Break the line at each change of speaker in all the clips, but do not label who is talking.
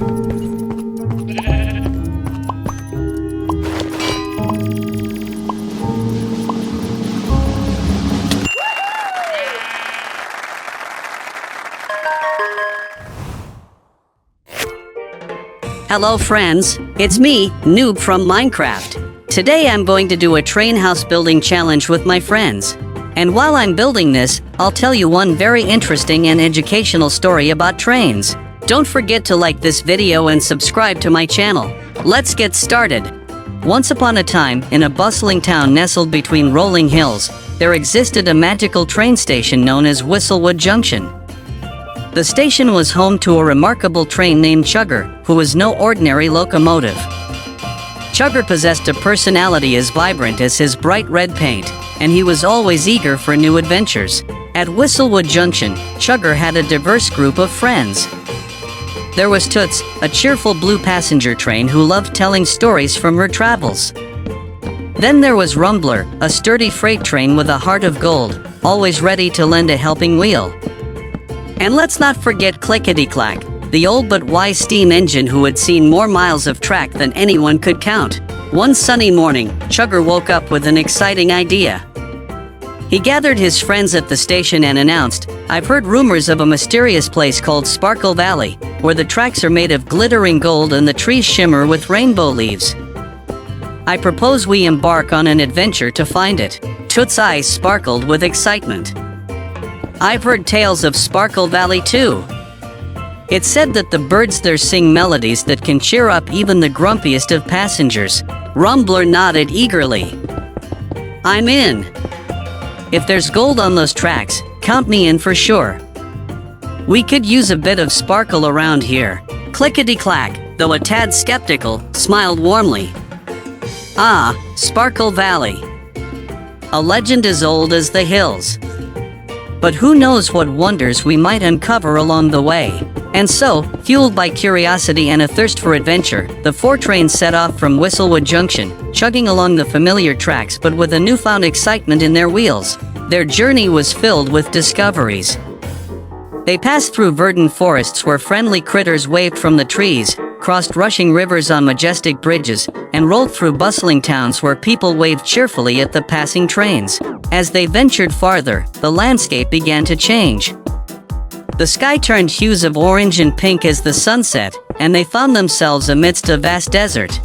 Hello friends, it's me, Noob from Minecraft. Today I'm going to do a train house building challenge with my friends. And while I'm building this, I'll tell you one very interesting and educational story about trains. Don't forget to like this video and subscribe to my channel. Let's get started. Once upon a time, in a bustling town nestled between rolling hills, there existed a magical train station known as Whistlewood Junction. The station was home to a remarkable train named Chugger, who was no ordinary locomotive. Chugger possessed a personality as vibrant as his bright red paint, and he was always eager for new adventures. At Whistlewood Junction, Chugger had a diverse group of friends. There was Toots, a cheerful blue passenger train who loved telling stories from her travels. Then there was Rumbler, a sturdy freight train with a heart of gold, always ready to lend a helping wheel. And let's not forget Clickety-Clack, the old but wise steam engine who had seen more miles of track than anyone could count. One sunny morning, Chugger woke up with an exciting idea. He gathered his friends at the station and announced, "I've heard rumors of a mysterious place called Sparkle Valley, where the tracks are made of glittering gold and the trees shimmer with rainbow leaves. I propose we embark on an adventure to find it." Toots' eyes sparkled with excitement. "I've heard tales of Sparkle Valley too. It's said that the birds there sing melodies that can cheer up even the grumpiest of passengers." Rumbler nodded eagerly. "I'm in. If there's gold on those tracks, count me in for sure. We could use a bit of sparkle around here." Clickety-Clack, though a tad skeptical, smiled warmly. "Ah, Sparkle Valley. A legend as old as the hills. But who knows what wonders we might uncover along the way." And so, fueled by curiosity and a thirst for adventure, the four trains set off from Whistlewood Junction, chugging along the familiar tracks but with a newfound excitement in their wheels. Their journey was filled with discoveries. They passed through verdant forests where friendly critters waved from the trees, crossed rushing rivers on majestic bridges, and rolled through bustling towns where people waved cheerfully at the passing trains. As they ventured farther, the landscape began to change. The sky turned hues of orange and pink as the sun set, and they found themselves amidst a vast desert.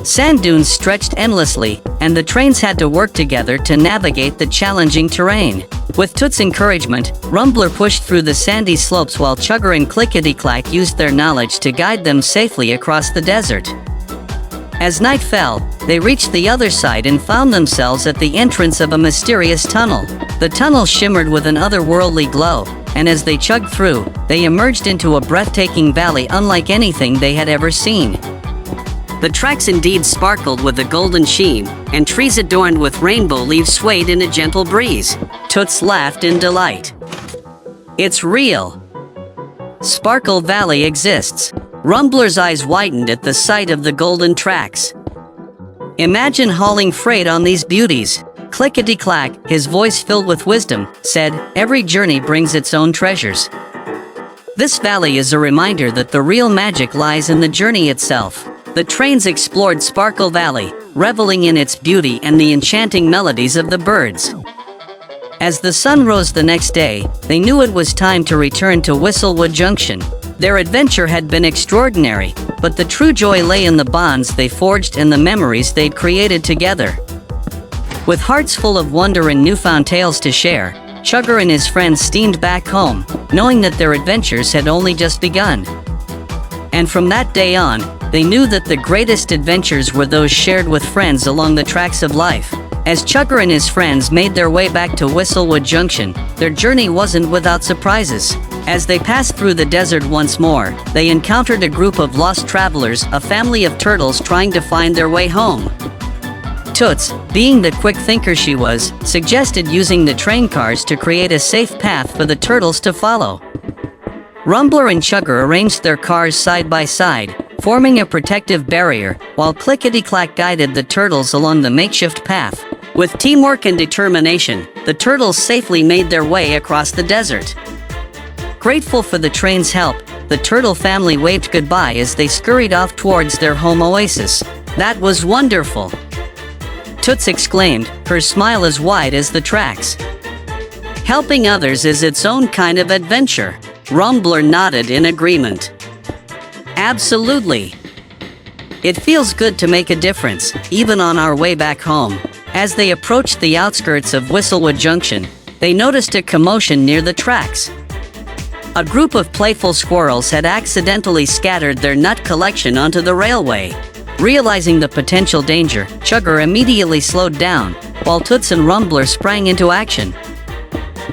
Sand dunes stretched endlessly, and the trains had to work together to navigate the challenging terrain. With Toots' encouragement, Rumbler pushed through the sandy slopes while Chugger and Clickety-Clack used their knowledge to guide them safely across the desert. As night fell, they reached the other side and found themselves at the entrance of a mysterious tunnel. The tunnel shimmered with an otherworldly glow, and as they chugged through, they emerged into a breathtaking valley unlike anything they had ever seen. The tracks indeed sparkled with a golden sheen, and trees adorned with rainbow leaves swayed in a gentle breeze. Toots laughed in delight. "It's real. Sparkle Valley exists." Rumbler's eyes widened at the sight of the golden tracks. "Imagine hauling freight on these beauties." Clickety-Clack, his voice filled with wisdom, said, "Every journey brings its own treasures. This valley is a reminder that the real magic lies in the journey itself." The trains explored Sparkle Valley, reveling in its beauty and the enchanting melodies of the birds. As the sun rose the next day, they knew it was time to return to Whistlewood Junction. Their adventure had been extraordinary, but the true joy lay in the bonds they forged and the memories they'd created together. With hearts full of wonder and newfound tales to share, Chugger and his friends steamed back home, knowing that their adventures had only just begun. And from that day on, they knew that the greatest adventures were those shared with friends along the tracks of life. As Chugger and his friends made their way back to Whistlewood Junction, their journey wasn't without surprises. As they passed through the desert once more, they encountered a group of lost travelers, a family of turtles trying to find their way home. Toots, being the quick thinker she was, suggested using the train cars to create a safe path for the turtles to follow. Rumbler and Chugger arranged their cars side by side, forming a protective barrier, while Clickety-Clack guided the turtles along the makeshift path. With teamwork and determination, the turtles safely made their way across the desert. Grateful for the train's help, the turtle family waved goodbye as they scurried off towards their home oasis. "That was wonderful!" Toots exclaimed, her smile as wide as the tracks. "Helping others is its own kind of adventure." Rumbler nodded in agreement. "Absolutely. It feels good to make a difference, even on our way back home." As they approached the outskirts of Whistlewood Junction, they noticed a commotion near the tracks. A group of playful squirrels had accidentally scattered their nut collection onto the railway. Realizing the potential danger, Chugger immediately slowed down, while Toots and Rumbler sprang into action.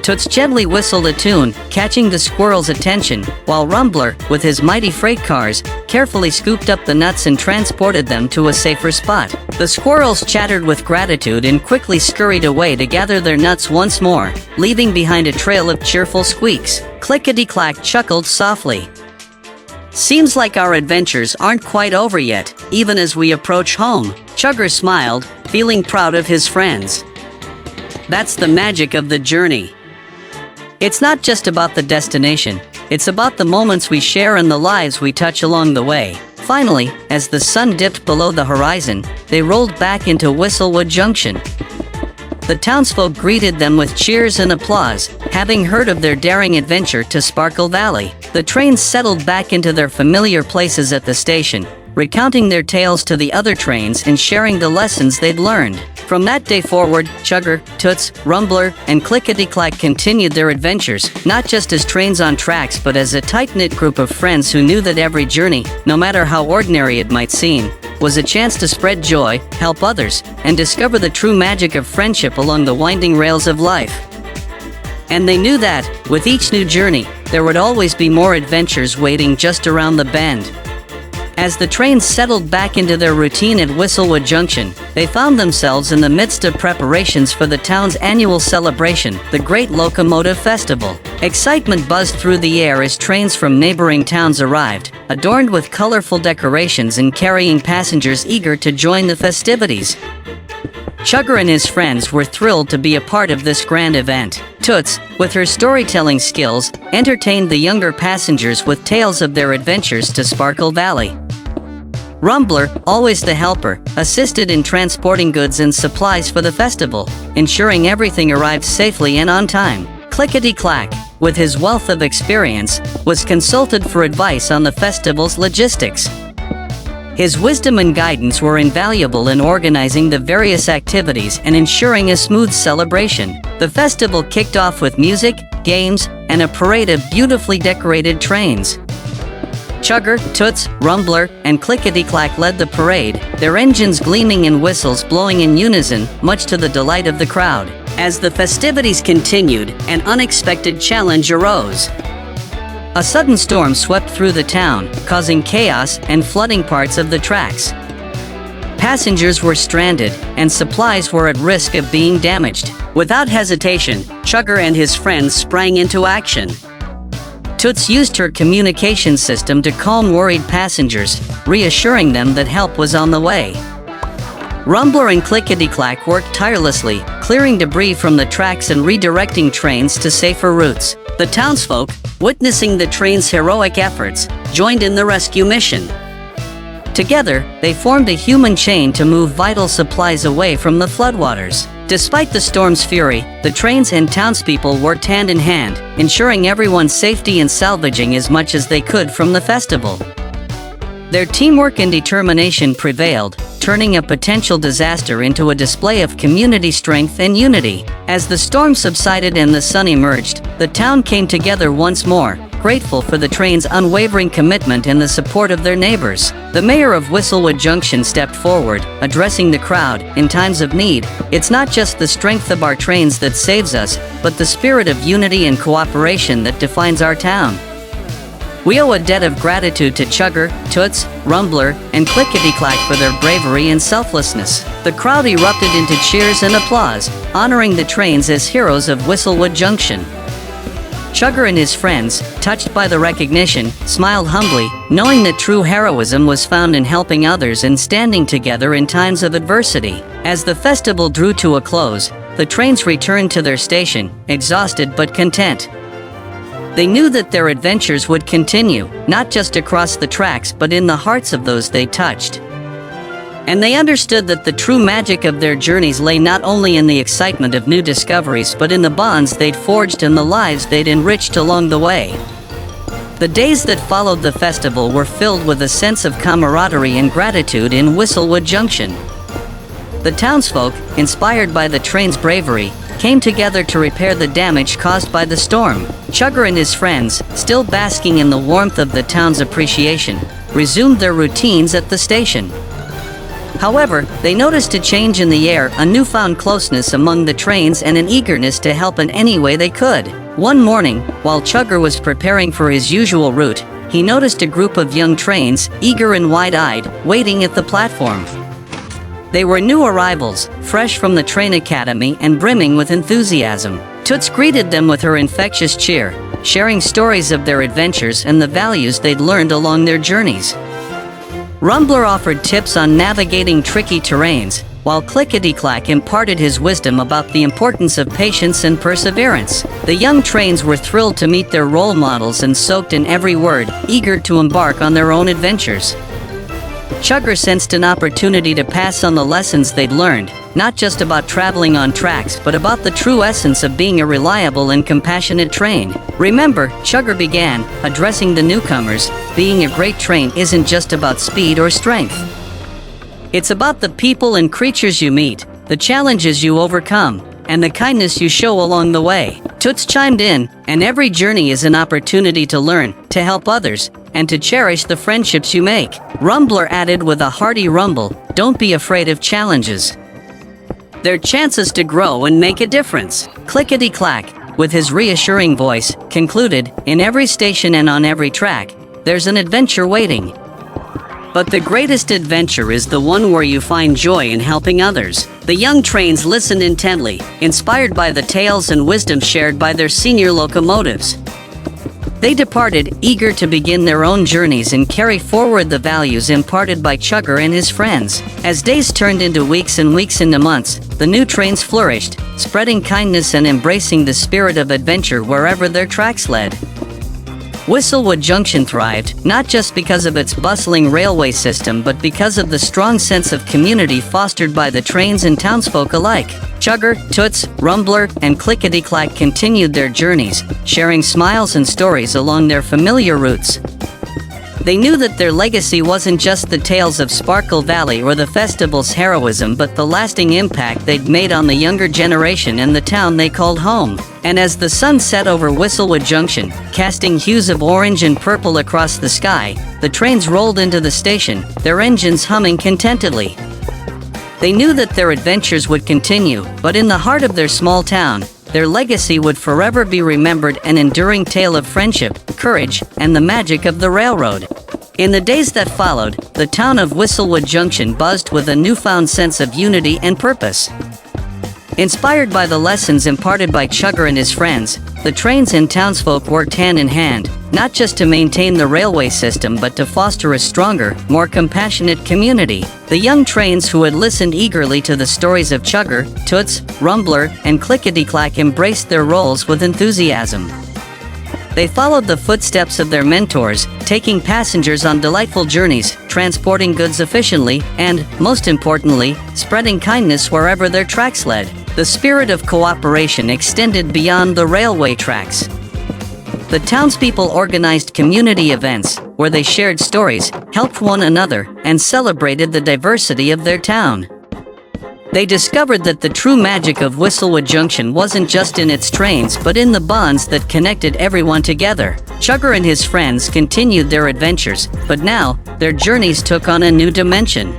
Toots gently whistled a tune, catching the squirrels' attention, while Rumbler, with his mighty freight cars, carefully scooped up the nuts and transported them to a safer spot. The squirrels chattered with gratitude and quickly scurried away to gather their nuts once more, leaving behind a trail of cheerful squeaks. Clickety-clack chuckled softly. "Seems like our adventures aren't quite over yet, even as we approach home." Chugger smiled, feeling proud of his friends. "That's the magic of the journey. It's not just about the destination, it's about the moments we share and the lives we touch along the way." Finally, as the sun dipped below the horizon, they rolled back into Whistlewood Junction. The townsfolk greeted them with cheers and applause, having heard of their daring adventure to Sparkle Valley. The trains settled back into their familiar places at the station, recounting their tales to the other trains and sharing the lessons they'd learned. From that day forward, Chugger, Toots, Rumbler, and Clickety-Clack continued their adventures, not just as trains on tracks but as a tight-knit group of friends who knew that every journey, no matter how ordinary it might seem, was a chance to spread joy, help others, and discover the true magic of friendship along the winding rails of life. And they knew that, with each new journey, there would always be more adventures waiting just around the bend. As the trains settled back into their routine at Whistlewood Junction, they found themselves in the midst of preparations for the town's annual celebration, the Great Locomotive Festival. Excitement buzzed through the air as trains from neighboring towns arrived, adorned with colorful decorations and carrying passengers eager to join the festivities. Chugger and his friends were thrilled to be a part of this grand event. Toots, with her storytelling skills, entertained the younger passengers with tales of their adventures to Sparkle Valley. Rumbler, always the helper, assisted in transporting goods and supplies for the festival, ensuring everything arrived safely and on time. Clickety-Clack, with his wealth of experience, was consulted for advice on the festival's logistics. His wisdom and guidance were invaluable in organizing the various activities and ensuring a smooth celebration. The festival kicked off with music, games, and a parade of beautifully decorated trains. Chugger, Toots, Rumbler, and Clickety-Clack led the parade, their engines gleaming and whistles blowing in unison, much to the delight of the crowd. As the festivities continued, an unexpected challenge arose. A sudden storm swept through the town, causing chaos and flooding parts of the tracks. Passengers were stranded, and supplies were at risk of being damaged. Without hesitation, Chugger and his friends sprang into action. Toots used her communication system to calm worried passengers, reassuring them that help was on the way. Rumbler and Clickety-Clack worked tirelessly, clearing debris from the tracks and redirecting trains to safer routes. The townsfolk, witnessing the train's heroic efforts, joined in the rescue mission. Together, they formed a human chain to move vital supplies away from the floodwaters. Despite the storm's fury, the trains and townspeople worked hand in hand, ensuring everyone's safety and salvaging as much as they could from the festival. Their teamwork and determination prevailed, turning a potential disaster into a display of community strength and unity. As the storm subsided and the sun emerged, the town came together once more, grateful for the train's unwavering commitment and the support of their neighbors. The mayor of Whistlewood Junction stepped forward, addressing the crowd. "In times of need, it's not just the strength of our trains that saves us, but the spirit of unity and cooperation that defines our town. We owe a debt of gratitude to Chugger, Toots, Rumbler, and Clickety-Clack for their bravery and selflessness." The crowd erupted into cheers and applause, honoring the trains as heroes of Whistlewood Junction. Chugger and his friends, touched by the recognition, smiled humbly, knowing that true heroism was found in helping others and standing together in times of adversity. As the festival drew to a close, the trains returned to their station, exhausted but content. They knew that their adventures would continue, not just across the tracks but in the hearts of those they touched. And they understood that the true magic of their journeys lay not only in the excitement of new discoveries but in the bonds they'd forged and the lives they'd enriched along the way. The days that followed the festival were filled with a sense of camaraderie and gratitude in Whistlewood Junction. The townsfolk, inspired by the train's bravery, came together to repair the damage caused by the storm. Chugger and his friends, still basking in the warmth of the town's appreciation, resumed their routines at the station. However, they noticed a change in the air, a newfound closeness among the trains and an eagerness to help in any way they could. One morning, while Chugger was preparing for his usual route, he noticed a group of young trains, eager and wide-eyed, waiting at the platform. They were new arrivals, fresh from the train academy and brimming with enthusiasm. Toots greeted them with her infectious cheer, sharing stories of their adventures and the values they'd learned along their journeys. Rumbler offered tips on navigating tricky terrains, while Clickety-Clack imparted his wisdom about the importance of patience and perseverance. The young trains were thrilled to meet their role models and soaked in every word, eager to embark on their own adventures. Chugger sensed an opportunity to pass on the lessons they'd learned, not just about traveling on tracks but about the true essence of being a reliable and compassionate train. Remember, Chugger began, addressing the newcomers, being a great train isn't just about speed or strength. It's about the people and creatures you meet, the challenges you overcome, and the kindness you show along the way. Toots chimed in, and every journey is an opportunity to learn, to help others, and to cherish the friendships you make. Rumbler added with a hearty rumble, don't be afraid of challenges. They're chances to grow and make a difference. Clickety-Clack, with his reassuring voice, concluded, in every station and on every track, there's an adventure waiting. But the greatest adventure is the one where you find joy in helping others. The young trains listened intently, inspired by the tales and wisdom shared by their senior locomotives. They departed, eager to begin their own journeys and carry forward the values imparted by Chugger and his friends. As days turned into weeks and weeks into months, the new trains flourished, spreading kindness and embracing the spirit of adventure wherever their tracks led. Whistlewood Junction thrived, not just because of its bustling railway system but because of the strong sense of community fostered by the trains and townsfolk alike. Chugger, Toots, Rumbler, and Clickety-Clack continued their journeys, sharing smiles and stories along their familiar routes. They knew that their legacy wasn't just the tales of Sparkle Valley or the festival's heroism but the lasting impact they'd made on the younger generation and the town they called home. And as the sun set over Whistlewood Junction, casting hues of orange and purple across the sky, the trains rolled into the station, their engines humming contentedly. They knew that their adventures would continue, but in the heart of their small town, their legacy would forever be remembered, an enduring tale of friendship, courage, and the magic of the railroad. In the days that followed, the town of Whistlewood Junction buzzed with a newfound sense of unity and purpose. Inspired by the lessons imparted by Chugger and his friends, the trains and townsfolk worked hand in hand, not just to maintain the railway system but to foster a stronger, more compassionate community. The young trains who had listened eagerly to the stories of Chugger, Toots, Rumbler, and Clickety-Clack embraced their roles with enthusiasm. They followed the footsteps of their mentors, taking passengers on delightful journeys, transporting goods efficiently, and, most importantly, spreading kindness wherever their tracks led. The spirit of cooperation extended beyond the railway tracks. The townspeople organized community events, where they shared stories, helped one another, and celebrated the diversity of their town. They discovered that the true magic of Whistlewood Junction wasn't just in its trains but in the bonds that connected everyone together. Chugger and his friends continued their adventures, but now, their journeys took on a new dimension.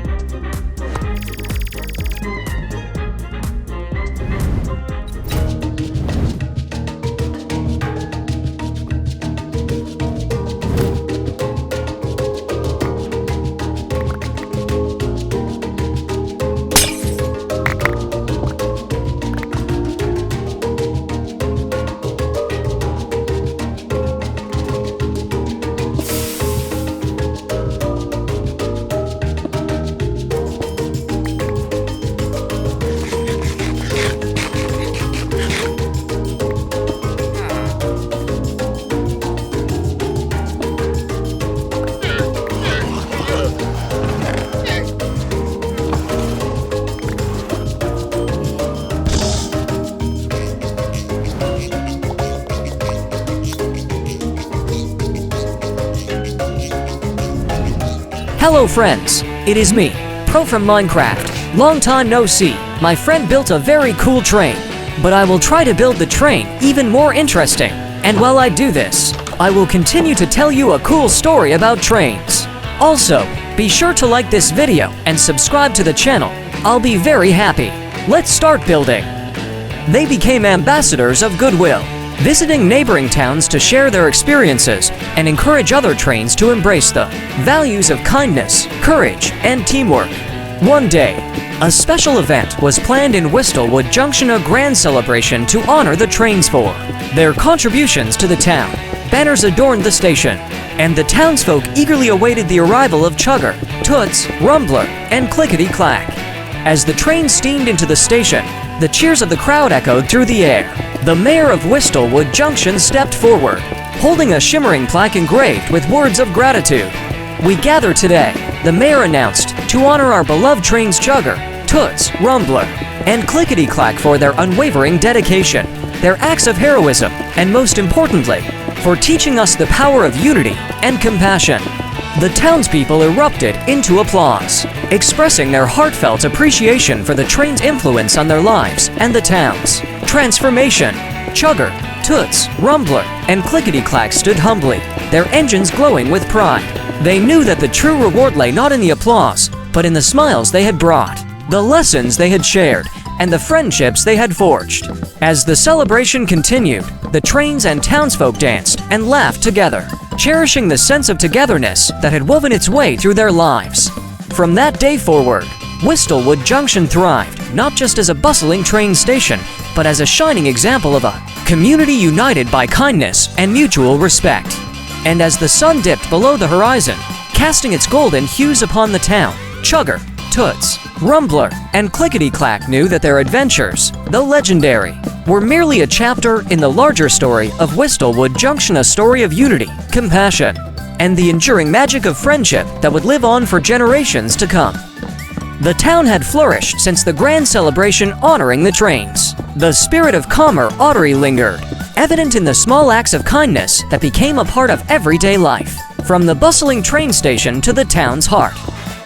Hello friends, it is me, Pro from Minecraft. Long time no see. My friend built a very cool train, but I will try to build the train even more interesting. And while I do this, I will continue to tell you a cool story about trains. Also, be sure to like this video and subscribe to the channel. I'll be very happy. Let's start building. They became ambassadors of goodwill, visiting neighboring towns to share their experiences and encourage other trains to embrace the values of kindness, courage, and teamwork. One day, a special event was planned in Whistlewood Junction, a grand celebration to honor the trains for their contributions to the town. Banners adorned the station, and the townsfolk eagerly awaited the arrival of Chugger, Toots, Rumbler, and Clickety-Clack. As the train steamed into the station, the cheers of the crowd echoed through the air. The mayor of Whistlewood Junction stepped forward, holding a shimmering plaque engraved with words of gratitude. "We gather today," the mayor announced, "to honor our beloved trains Chugger, Toots, Rumbler, and Clickety-Clack for their unwavering dedication, their acts of heroism, and most importantly, for teaching us the power of unity and compassion." The townspeople erupted into applause, expressing their heartfelt appreciation for the train's influence on their lives and the town's transformation. Chugger, Toots, Rumbler, and Clickety-Clack stood humbly, their engines glowing with pride. They knew that the true reward lay not in the applause, but in the smiles they had brought, the lessons they had shared, and the friendships they had forged. As the celebration continued, the trains and townsfolk danced and laughed together, cherishing the sense of togetherness that had woven its way through their lives. From that day forward, Whistlewood Junction thrived, not just as a bustling train station, but as a shining example of a community united by kindness and mutual respect. And as the sun dipped below the horizon, casting its golden hues upon the town, Chugger, Toots, Rumbler, and Clickety-Clack knew that their adventures, though legendary, were merely a chapter in the larger story of Whistlewood Junction, a story of unity, compassion, and the enduring magic of friendship that would live on for generations to come. The town had flourished since the grand celebration honoring the trains. The spirit of camaraderie lingered, evident in the small acts of kindness that became a part of everyday life, from the bustling train station to the town's heart.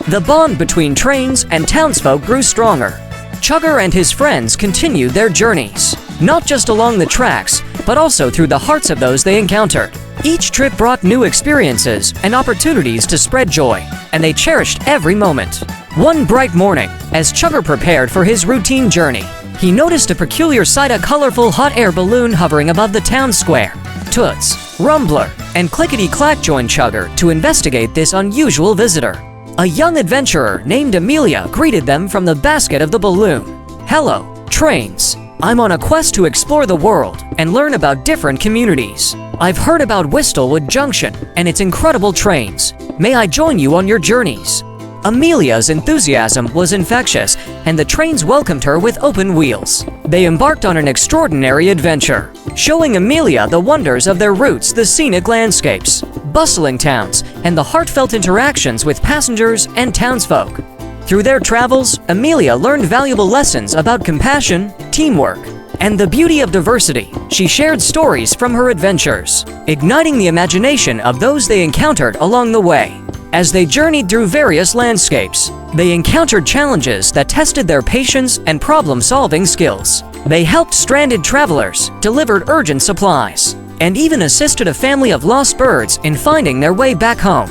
The bond between trains and townsfolk grew stronger. Chugger and his friends continued their journeys, not just along the tracks, but also through the hearts of those they encountered. Each trip brought new experiences and opportunities to spread joy, and they cherished every moment. One bright morning, as Chugger prepared for his routine journey, he noticed a peculiar sight: a colorful hot air balloon hovering above the town square. Toots, Rumbler, and Clickety-Clack joined Chugger to investigate this unusual visitor. A young adventurer named Amelia greeted them from the basket of the balloon. "Hello, trains. I'm on a quest to explore the world and learn about different communities. I've heard about Whistlewood Junction and its incredible trains. May I join you on your journeys?" Amelia's enthusiasm was infectious, and the trains welcomed her with open wheels. They embarked on an extraordinary adventure, showing Amelia the wonders of their routes, the scenic landscapes, bustling towns, and the heartfelt interactions with passengers and townsfolk. Through their travels, Amelia learned valuable lessons about compassion, teamwork, and the beauty of diversity. She shared stories from her adventures, igniting the imagination of those they encountered along the way. As they journeyed through various landscapes, they encountered challenges that tested their patience and problem-solving skills. They helped stranded travelers, delivered urgent supplies, and even assisted a family of lost birds in finding their way back home.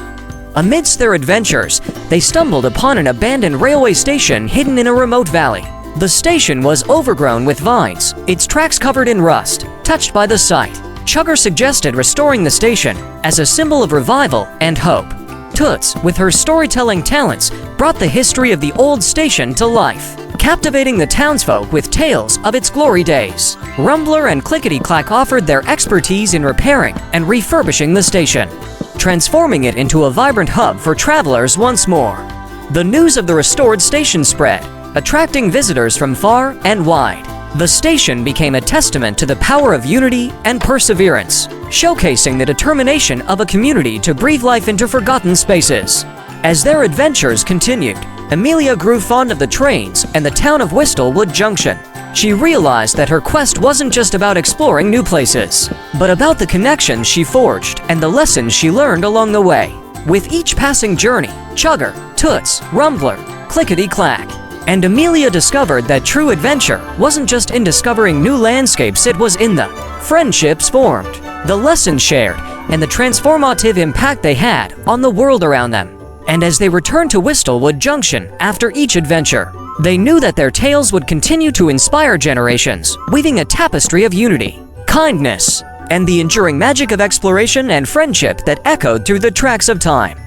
Amidst their adventures, they stumbled upon an abandoned railway station hidden in a remote valley. The station was overgrown with vines, its tracks covered in rust. Touched by the sight, Chugger suggested restoring the station as a symbol of revival and hope. Toots, with her storytelling talents, brought the history of the old station to life, captivating the townsfolk with tales of its glory days. Rumbler and Clickety-Clack offered their expertise in repairing and refurbishing the station, transforming it into a vibrant hub for travelers once more. The news of the restored station spread, attracting visitors from far and wide. The station became a testament to the power of unity and perseverance, showcasing the determination of a community to breathe life into forgotten spaces. As their adventures continued, Amelia grew fond of the trains and the town of Whistlewood Junction. She realized that her quest wasn't just about exploring new places, but about the connections she forged and the lessons she learned along the way. with each passing journey, chugger, toots, rumbler, clickety-clack. And Amelia discovered that true adventure wasn't just in discovering new landscapes, it was in the friendships formed, the lessons shared, and the transformative impact they had on the world around them. And as they returned to Whistlewood Junction after each adventure, they knew that their tales would continue to inspire generations, weaving a tapestry of unity, kindness, and the enduring magic of exploration and friendship that echoed through the tracks of time.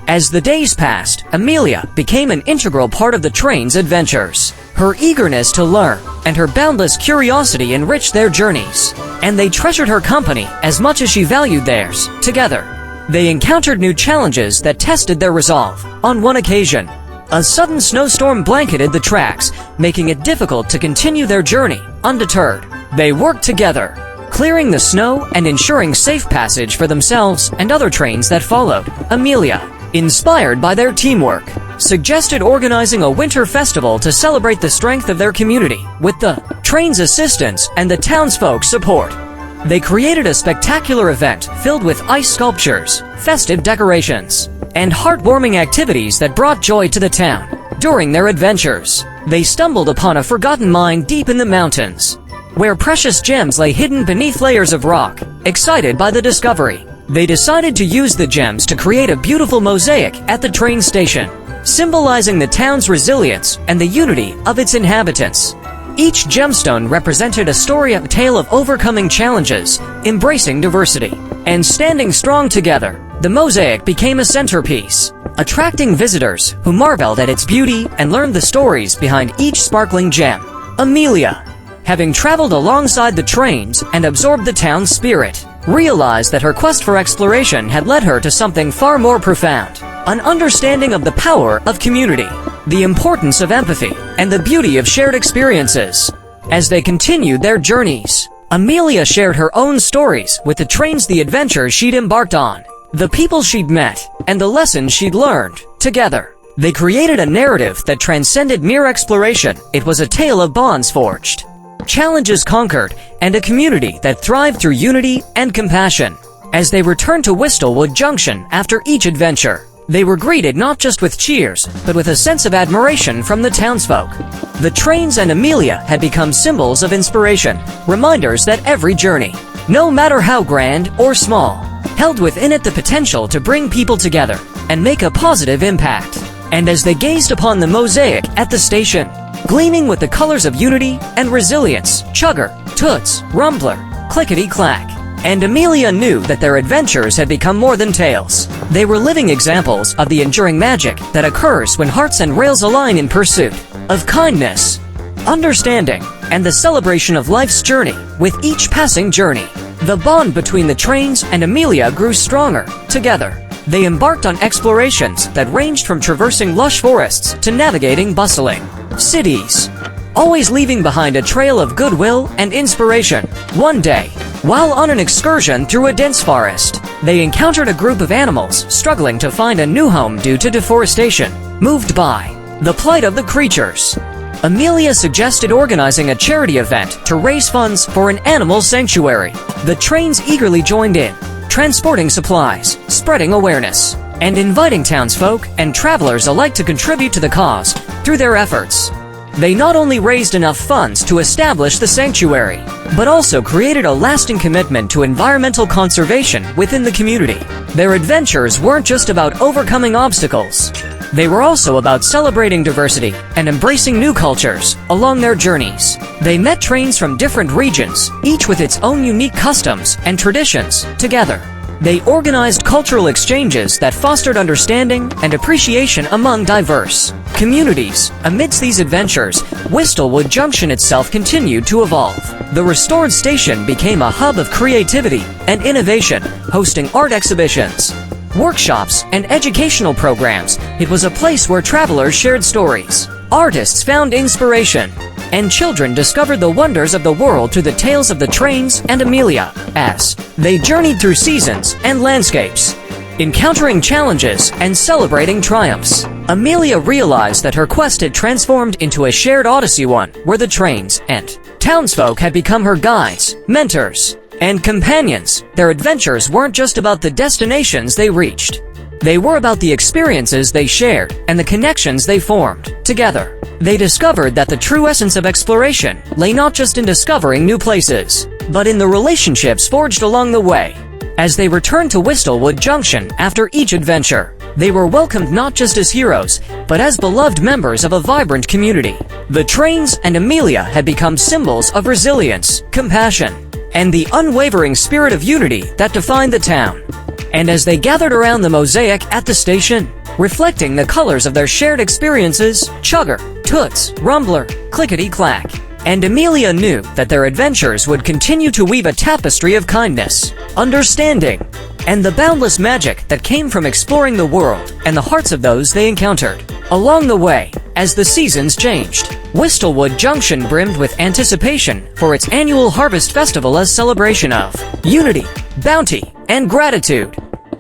As the days passed, Amelia became an integral part of the train's adventures. Her eagerness to learn and her boundless curiosity enriched their journeys, and they treasured her company as much as she valued theirs. Together, they encountered new challenges that tested their resolve. On one occasion, a sudden snowstorm blanketed the tracks, making it difficult to continue their journey. Undeterred, they worked together, clearing the snow and ensuring safe passage for themselves and other trains that followed. Amelia, inspired by their teamwork, suggested organizing a winter festival to celebrate the strength of their community. With the train's assistance and the townsfolk's support, they created a spectacular event filled with ice sculptures, festive decorations, and heartwarming activities that brought joy to the town. During their adventures, they stumbled upon a forgotten mine deep in the mountains, where precious gems lay hidden beneath layers of rock. Excited by the discovery, they decided to use the gems to create a beautiful mosaic at the train station, symbolizing the town's resilience and the unity of its inhabitants. Each gemstone represented a tale of overcoming challenges, embracing diversity, and standing strong together. The mosaic became a centerpiece, attracting visitors who marveled at its beauty and learned the stories behind each sparkling gem. Amelia, having traveled alongside the trains and absorbed the town's spirit, realized that her quest for exploration had led her to something far more profound: an understanding of the power of community, the importance of empathy, and the beauty of shared experiences. As they continued their journeys, Amelia shared her own stories with the trains, the adventures she'd embarked on, the people she'd met, and the lessons she'd learned. Together, they created a narrative that transcended mere exploration. It was a tale of bonds forged, challenges conquered, and a community that thrived through unity and compassion. As they returned to Whistlewood Junction after each adventure, they were greeted not just with cheers, but with a sense of admiration from the townsfolk. The trains and Amelia had become symbols of inspiration, reminders that every journey, no matter how grand or small, held within it the potential to bring people together and make a positive impact. And as they gazed upon the mosaic at the station, gleaming with the colors of unity and resilience, chugger, toots, rumbler, clickety-clack, and Amelia knew that their adventures had become more than tales. They were living examples of the enduring magic that occurs when hearts and rails align in pursuit of kindness, understanding, and the celebration of life's journey. With each passing journey, the bond between the trains and Amelia grew stronger. Together, they embarked on explorations that ranged from traversing lush forests to navigating bustling cities, always leaving behind a trail of goodwill and inspiration. One day, while on an excursion through a dense forest, they encountered a group of animals struggling to find a new home due to deforestation. Moved by the plight of the creatures, Amelia suggested organizing a charity event to raise funds for an animal sanctuary. The trains eagerly joined in, transporting supplies, spreading awareness, and inviting townsfolk and travelers alike to contribute to the cause. Through their efforts, they not only raised enough funds to establish the sanctuary, but also created a lasting commitment to environmental conservation within the community. Their adventures weren't just about overcoming obstacles. They were also about celebrating diversity and embracing new cultures along their journeys. They met trains from different regions, each with its own unique customs and traditions. Together, they organized cultural exchanges that fostered understanding and appreciation among diverse communities. Amidst these adventures, Whistlewood Junction itself continued to evolve. The restored station became a hub of creativity and innovation, hosting art exhibitions, workshops, and educational programs. It was a place where travelers shared stories, artists found inspiration, and children discovered the wonders of the world through the tales of the trains and Amelia. As they journeyed through seasons and landscapes, encountering challenges and celebrating triumphs, Amelia realized that her quest had transformed into a shared odyssey, one where the trains and townsfolk had become her guides, mentors, and companions. Their adventures weren't just about the destinations they reached, They were about the experiences they shared and the connections they formed together. They discovered that the true essence of exploration lay not just in discovering new places, but in the relationships forged along the way. As they returned to Whistlewood Junction after each adventure, they were welcomed not just as heroes, but as beloved members of a vibrant community. The trains and Amelia had become symbols of resilience, compassion, and the unwavering spirit of unity that defined the town. And as they gathered around the mosaic at the station, reflecting the colors of their shared experiences, Chugger, Toots, Rumbler, Clickety-Clack, and Amelia knew that their adventures would continue to weave a tapestry of kindness, understanding, and the boundless magic that came from exploring the world and the hearts of those they encountered. Along the way, as the seasons changed, Whistlewood Junction brimmed with anticipation for its annual Harvest Festival as celebration of unity, bounty, and gratitude.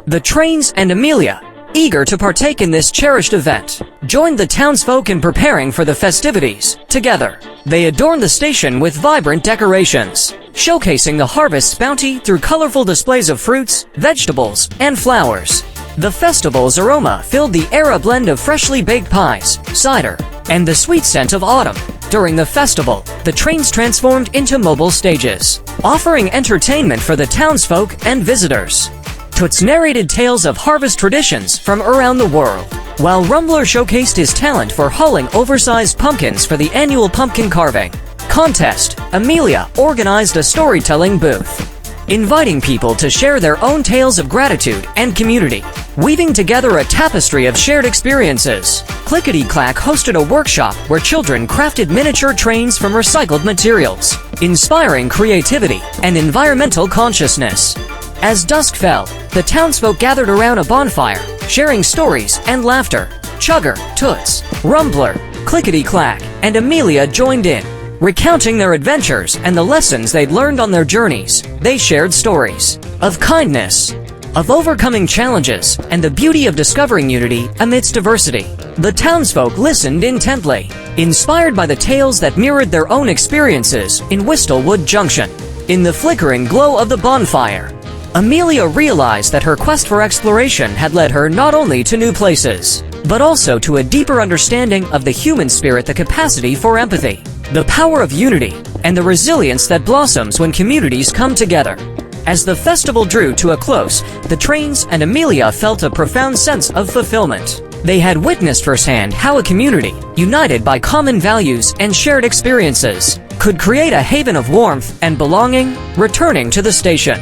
The trains and Amelia, eager to partake in this cherished event, joined the townsfolk in preparing for the festivities. Together, they adorned the station with vibrant decorations, showcasing the harvest's bounty through colorful displays of fruits, vegetables, and flowers. The festival's aroma filled the air, a blend of freshly baked pies, cider, and the sweet scent of autumn. During the festival, the trains transformed into mobile stages, offering entertainment for the townsfolk and visitors. Toots narrated tales of harvest traditions from around the world, while Rumbler showcased his talent for hauling oversized pumpkins for the annual pumpkin carving contest. Amelia organized a storytelling booth, inviting people to share their own tales of gratitude and community, weaving together a tapestry of shared experiences. Clickety-Clack hosted a workshop where children crafted miniature trains from recycled materials, inspiring creativity and environmental consciousness. As dusk fell, the townsfolk gathered around a bonfire, sharing stories and laughter. Chugger, Toots, Rumbler, Clickety-Clack, and Amelia joined in, recounting their adventures and the lessons they'd learned on their journeys. They shared stories of kindness, of overcoming challenges, and the beauty of discovering unity amidst diversity. The townsfolk listened intently, inspired by the tales that mirrored their own experiences in Whistlewood Junction. In the flickering glow of the bonfire, Amelia realized that her quest for exploration had led her not only to new places, but also to a deeper understanding of the human spirit, the capacity for empathy, the power of unity, and the resilience that blossoms when communities come together. As the festival drew to a close, the trains and Amelia felt a profound sense of fulfillment. They had witnessed firsthand how a community, united by common values and shared experiences, could create a haven of warmth and belonging. Returning to the station,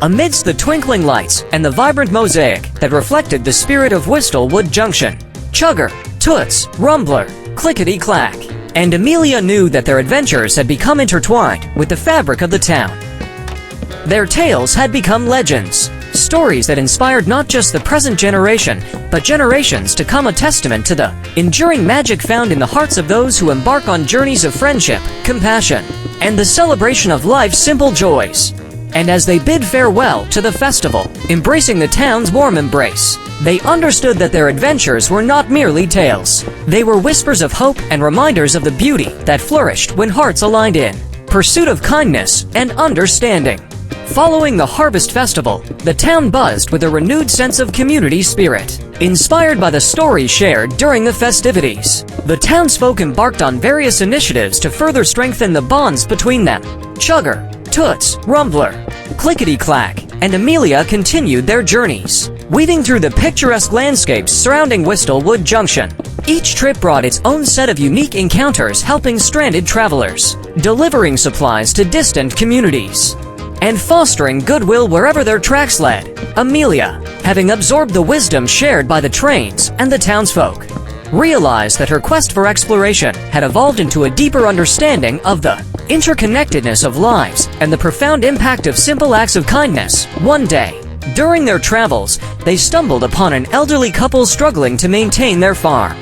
amidst the twinkling lights and the vibrant mosaic that reflected the spirit of Whistlewood Junction, Chugger, Toots, Rumbler, Clickety-Clack, and Amelia knew that their adventures had become intertwined with the fabric of the town. Their tales had become legends, stories that inspired not just the present generation, but generations to come, a testament to the enduring magic found in the hearts of those who embark on journeys of friendship, compassion, and the celebration of life's simple joys. And as they bid farewell to the festival, embracing the town's warm embrace, they understood that their adventures were not merely tales. They were whispers of hope and reminders of the beauty that flourished when hearts aligned in pursuit of kindness and understanding. Following the Harvest Festival, the town buzzed with a renewed sense of community spirit. Inspired by the stories shared during the festivities, the townsfolk embarked on various initiatives to further strengthen the bonds between them. Chugger, Toots, Rumbler, Clickety-Clack, and Amelia continued their journeys, weaving through the picturesque landscapes surrounding Whistlewood Junction. Each trip brought its own set of unique encounters, helping stranded travelers, delivering supplies to distant communities, and fostering goodwill wherever their tracks led. Amelia, having absorbed the wisdom shared by the trains and the townsfolk, realized that her quest for exploration had evolved into a deeper understanding of the interconnectedness of lives and the profound impact of simple acts of kindness. One day, during their travels, they stumbled upon an elderly couple struggling to maintain their farm.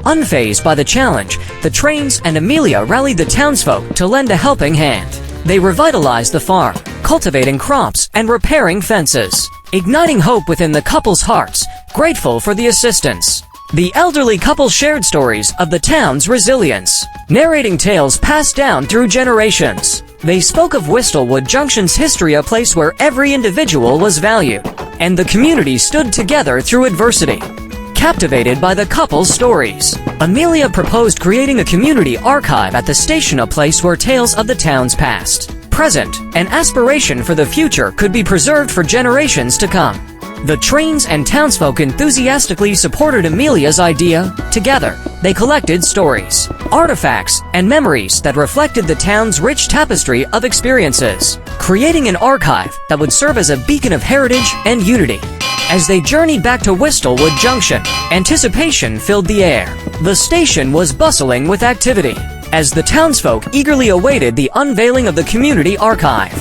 Unfazed by the challenge, the trains and Amelia rallied the townsfolk to lend a helping hand. They revitalized the farm, cultivating crops and repairing fences, igniting hope within the couple's hearts. Grateful for the assistance, the elderly couple shared stories of the town's resilience, narrating tales passed down through generations. They spoke of Whistlewood Junction's history, a place where every individual was valued, and the community stood together through adversity. Captivated by the couple's stories, Amelia proposed creating a community archive at the station, a place where tales of the town's past, present, and aspiration for the future could be preserved for generations to come. The trains and townsfolk enthusiastically supported Amelia's idea. Together, they collected stories, artifacts, and memories that reflected the town's rich tapestry of experiences, creating an archive that would serve as a beacon of heritage and unity. As they journeyed back to Whistlewood Junction, anticipation filled the air. The station was bustling with activity, as the townsfolk eagerly awaited the unveiling of the community archive.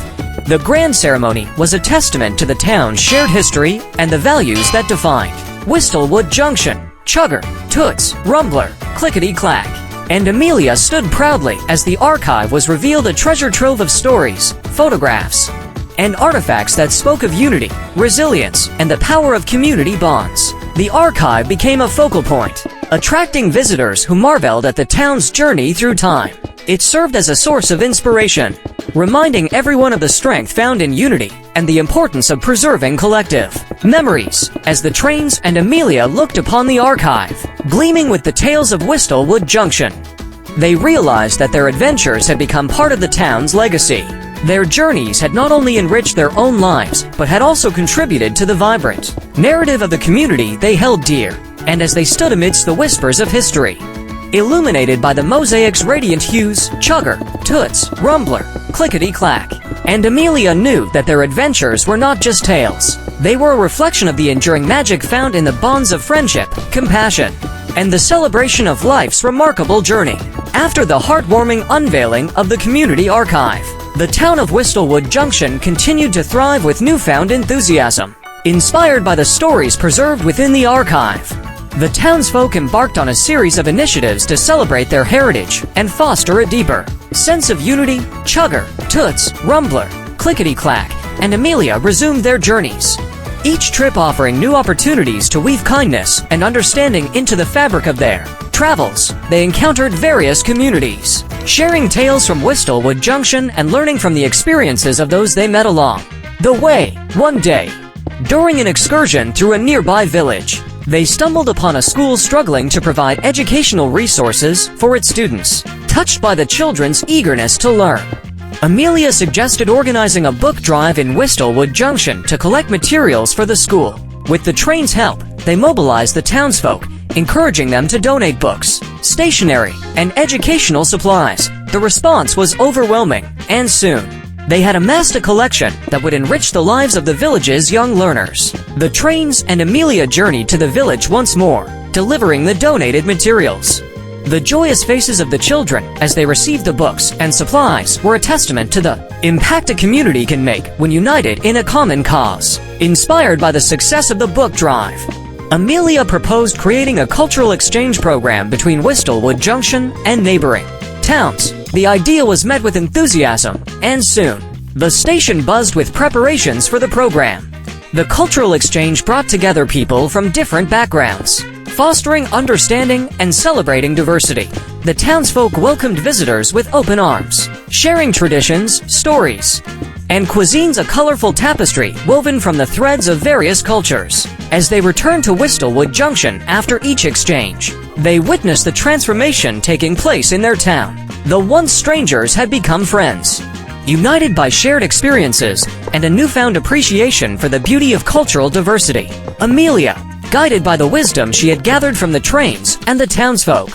The grand ceremony was a testament to the town's shared history and the values that defined Whistlewood Junction. Chugger, Toots, Rumbler, Clickety-Clack, and Amelia stood proudly as the archive was revealed, a treasure trove of stories, photographs, and artifacts that spoke of unity, resilience, and the power of community bonds. The archive became a focal point, attracting visitors who marveled at the town's journey through time. It served as a source of inspiration, reminding everyone of the strength found in unity and the importance of preserving collective memories. As the trains and Amelia looked upon the archive, gleaming with the tales of Whistlewood Junction, they realized that their adventures had become part of the town's legacy. Their journeys had not only enriched their own lives, but had also contributed to the vibrant narrative of the community they held dear. And as they stood amidst the whispers of history, illuminated by the mosaic's radiant hues, Chugger, Toots, Rumbler, Clickety-Clack, and Amelia knew that their adventures were not just tales. They were a reflection of the enduring magic found in the bonds of friendship, compassion, and the celebration of life's remarkable journey. After the heartwarming unveiling of the community archive, the town of Whistlewood Junction continued to thrive with newfound enthusiasm. Inspired by the stories preserved within the archive, the townsfolk embarked on a series of initiatives to celebrate their heritage and foster a deeper sense of unity. Chugger, Toots, Rumbler, Clickety-Clack, and Amelia resumed their journeys, each trip offering new opportunities to weave kindness and understanding into the fabric of their travels. They encountered various communities, sharing tales from Whistlewood Junction and learning from the experiences of those they met along the way. One day, during an excursion through a nearby village, they stumbled upon a school struggling to provide educational resources for its students. Touched by the children's eagerness to learn, Amelia suggested organizing a book drive in Whistlewood Junction to collect materials for the school. With the train's help, they mobilized the townsfolk, encouraging them to donate books, stationery, and educational supplies. The response was overwhelming, and soon, they had amassed a collection that would enrich the lives of the village's young learners. The trains and Amelia journeyed to the village once more, delivering the donated materials. The joyous faces of the children as they received the books and supplies were a testament to the impact a community can make when united in a common cause. Inspired by the success of the book drive, Amelia proposed creating a cultural exchange program between Whistlewood Junction and neighboring towns. The idea was met with enthusiasm, and soon, the station buzzed with preparations for the program. The cultural exchange brought together people from different backgrounds, fostering understanding and celebrating diversity. The townsfolk welcomed visitors with open arms, sharing traditions, stories, and cuisines, a colorful tapestry woven from the threads of various cultures. As they returned to Whistlewood Junction after each exchange, they witnessed the transformation taking place in their town. The once strangers had become friends, united by shared experiences and a newfound appreciation for the beauty of cultural diversity. Amelia, guided by the wisdom she had gathered from the trains and the townsfolk,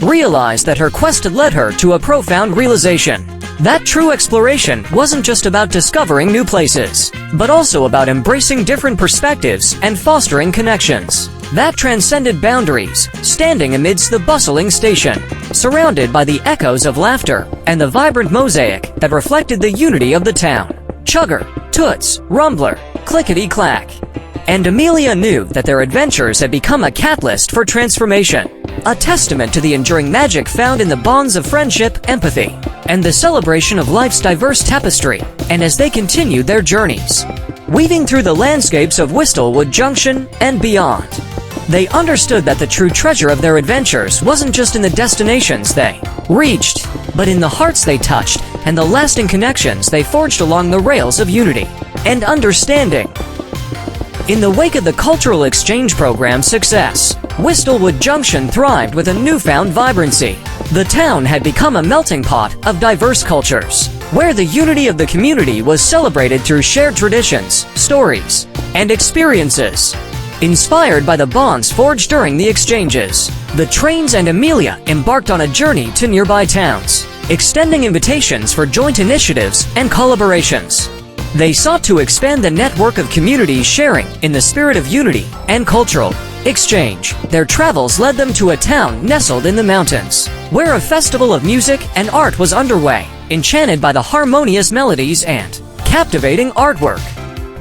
realized that her quest had led her to a profound realization. That true exploration wasn't just about discovering new places, but also about embracing different perspectives and fostering connections that transcended boundaries. Standing amidst the bustling station, surrounded by the echoes of laughter and the vibrant mosaic that reflected the unity of the town, Chugger, Toots, Rumbler, Clickety-Clack, and Amelia knew that their adventures had become a catalyst for transformation, a testament to the enduring magic found in the bonds of friendship, empathy, and the celebration of life's diverse tapestry. And as they continued their journeys, weaving through the landscapes of Whistlewood Junction and beyond, they understood that the true treasure of their adventures wasn't just in the destinations they reached, but in the hearts they touched and the lasting connections they forged along the rails of unity and understanding. In the wake of the cultural exchange program's success, Whistlewood Junction thrived with a newfound vibrancy. The town had become a melting pot of diverse cultures, where the unity of the community was celebrated through shared traditions, stories, and experiences. Inspired by the bonds forged during the exchanges, the Trains and Amelia embarked on a journey to nearby towns, extending invitations for joint initiatives and collaborations. They sought to expand the network of communities sharing in the spirit of unity and cultural exchange. Their travels led them to a town nestled in the mountains, where a festival of music and art was underway, enchanted by the harmonious melodies and captivating artwork.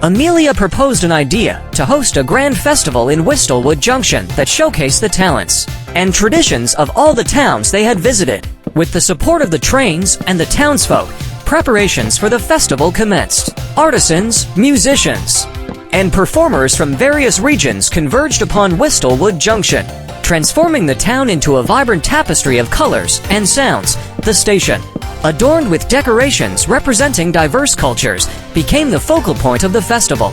Amelia proposed an idea to host a grand festival in Whistlewood Junction that showcased the talents and traditions of all the towns they had visited. With the support of the Trains and the townsfolk, preparations for the festival commenced. Artisans, musicians, and performers from various regions converged upon Whistlewood Junction, transforming the town into a vibrant tapestry of colors and sounds. The station, adorned with decorations representing diverse cultures, became the focal point of the festival.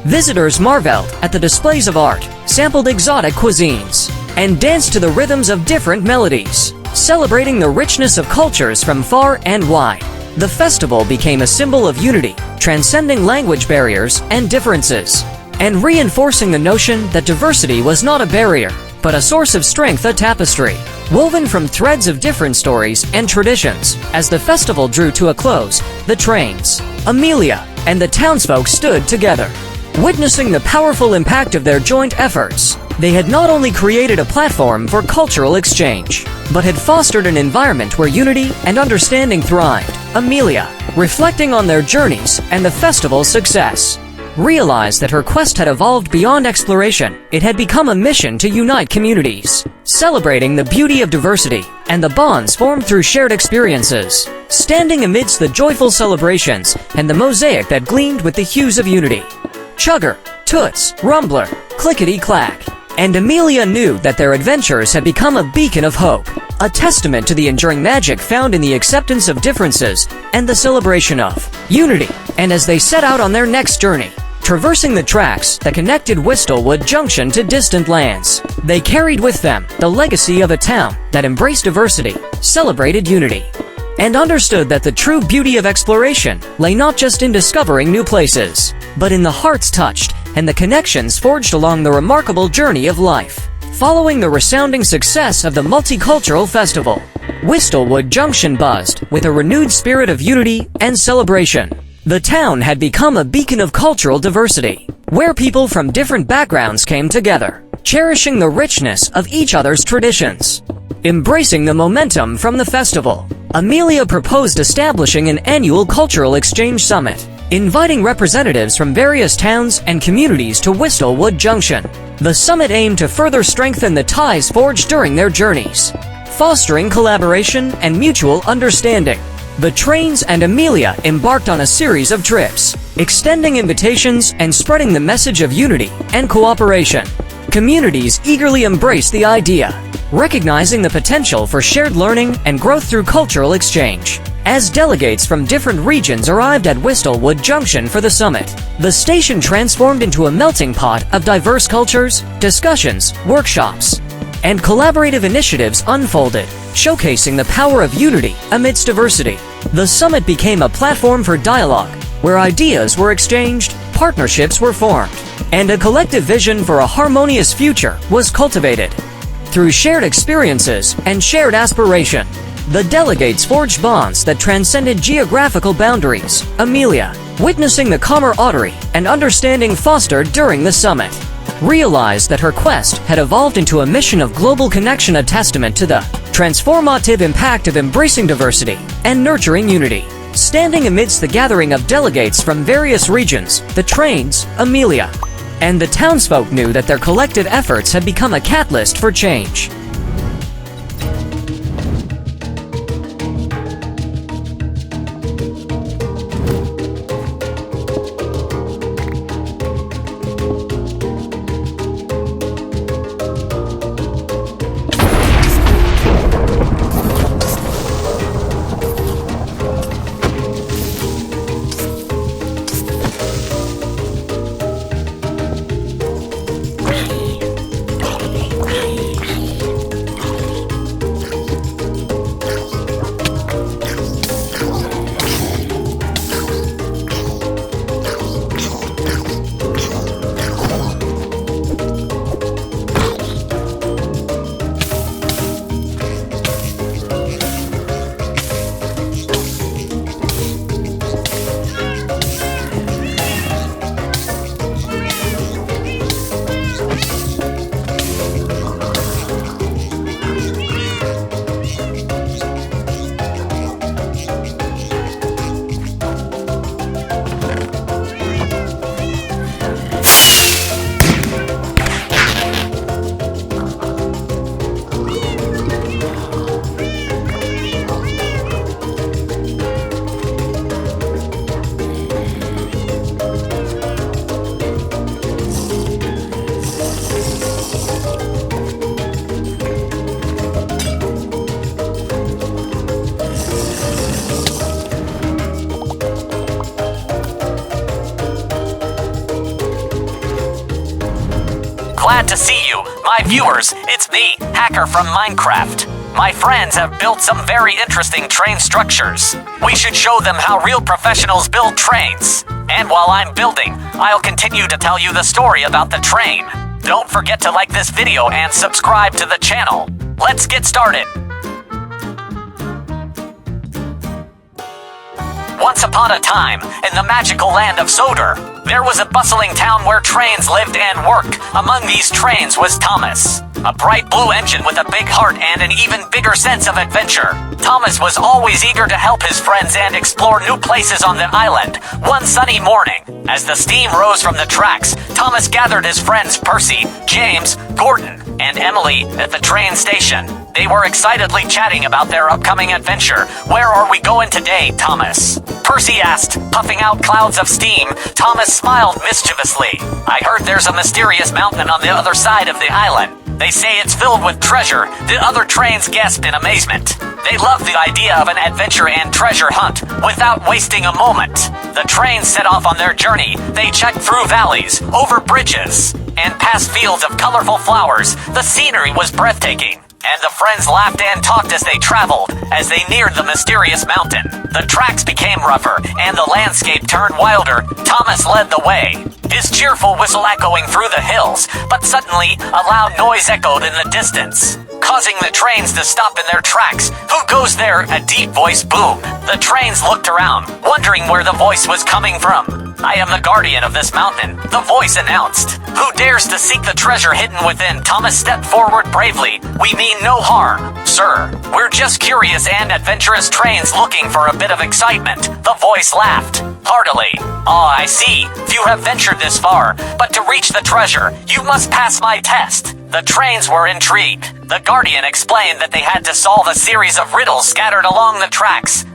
Visitors marveled at the displays of art, sampled exotic cuisines, and danced to the rhythms of different melodies, celebrating the richness of cultures from far and wide. The festival became a symbol of unity, transcending language barriers and differences, and reinforcing the notion that diversity was not a barrier, but a source of strength, a tapestry woven from threads of different stories and traditions. As the festival drew to a close, the Trains, Amelia, and the townsfolk stood together, witnessing the powerful impact of their joint efforts. They had not only created a platform for cultural exchange, but had fostered an environment where unity and understanding thrived. Amelia, reflecting on their journeys and the festival's success, realized that her quest had evolved beyond exploration. It had become a mission to unite communities, celebrating the beauty of diversity and the bonds formed through shared experiences. Standing amidst the joyful celebrations and the mosaic that gleamed with the hues of unity, Chugger, Toots, Rumbler, Clickety-Clack, and Amelia knew that their adventures had become a beacon of hope, a testament to the enduring magic found in the acceptance of differences and the celebration of unity. And as they set out on their next journey, traversing the tracks that connected Whistlewood Junction to distant lands, they carried with them the legacy of a town that embraced diversity, celebrated unity, and understood that the true beauty of exploration lay not just in discovering new places, but in the hearts touched and the connections forged along the remarkable journey of life. Following the resounding success of the multicultural festival, Whistlewood Junction buzzed with a renewed spirit of unity and celebration. The town had become a beacon of cultural diversity, where people from different backgrounds came together, cherishing the richness of each other's traditions. Embracing the momentum from the festival, Amelia proposed establishing an annual cultural exchange summit, inviting representatives from various towns and communities to Whistlewood Junction. The summit aimed to further strengthen the ties forged during their journeys, fostering collaboration and mutual understanding. The Trains and Amelia embarked on a series of trips, extending invitations and spreading the message of unity and cooperation. Communities eagerly embraced the idea, recognizing the potential for shared learning and growth through cultural exchange. As delegates from different regions arrived at Whistlewood Junction for the summit, the station transformed into a melting pot of diverse cultures, discussions, workshops, and collaborative initiatives unfolded, showcasing the power of unity amidst diversity. The summit became a platform for dialogue, where ideas were exchanged, partnerships were formed, and a collective vision for a harmonious future was cultivated. Through shared experiences and shared aspiration, the delegates forged bonds that transcended geographical boundaries. Amelia, witnessing the camaraderie and understanding fostered during the summit, realized that her quest had evolved into a mission of global connection, a testament to the transformative impact of embracing diversity and nurturing unity. Standing amidst the gathering of delegates from various regions, the Trains, Amelia, and the townsfolk knew that their collective efforts had become a catalyst for change.
to see you. My viewers, it's me, Hacker from Minecraft. My friends have built some very interesting train structures. We should show them how real professionals build trains. And while I'm building, I'll continue to tell you the story about the train. Don't forget to like this video and subscribe to the channel. Let's get started. Once upon a time, in the magical land of Sodor, there was a bustling town where trains lived and worked. Among these trains was Thomas, a bright blue engine with a big heart and an even bigger sense of adventure. Thomas was always eager to help his friends and explore new places on the island. One sunny morning, as the steam rose from the tracks, Thomas gathered his friends Percy, James, Gordon, and Emily at the train station. They were excitedly chatting about their upcoming adventure. Where are we going today, Thomas? Percy asked, puffing out clouds of steam. Thomas smiled mischievously. I heard there's a mysterious mountain on the other side of the island. They say it's filled with treasure. The other trains gasped in amazement. They loved the idea of an adventure and treasure hunt. Without wasting a moment, the trains set off on their journey. They checked through valleys, over bridges, and past fields of colorful flowers. The scenery was breathtaking, and the friends laughed and talked as they traveled. As they neared the mysterious mountain, the tracks became rougher, and the landscape turned wilder. Thomas led the way, his cheerful whistle echoing through the hills, but suddenly a loud noise echoed in the distance, causing the trains to stop in their tracks. Who goes there? A deep voice boomed. The trains looked around, wondering where the voice was coming from. I am the guardian of this mountain, the voice announced. Who dares to seek the treasure hidden within? Thomas stepped forward bravely. We mean no harm, sir. We're just curious and adventurous trains looking for a bit of excitement. The voice laughed heartily. Oh, I see. Few have ventured this far, but to reach the treasure, you must pass my test. The trains were intrigued. The guardian explained that they had to solve a series of riddles scattered along the tracks.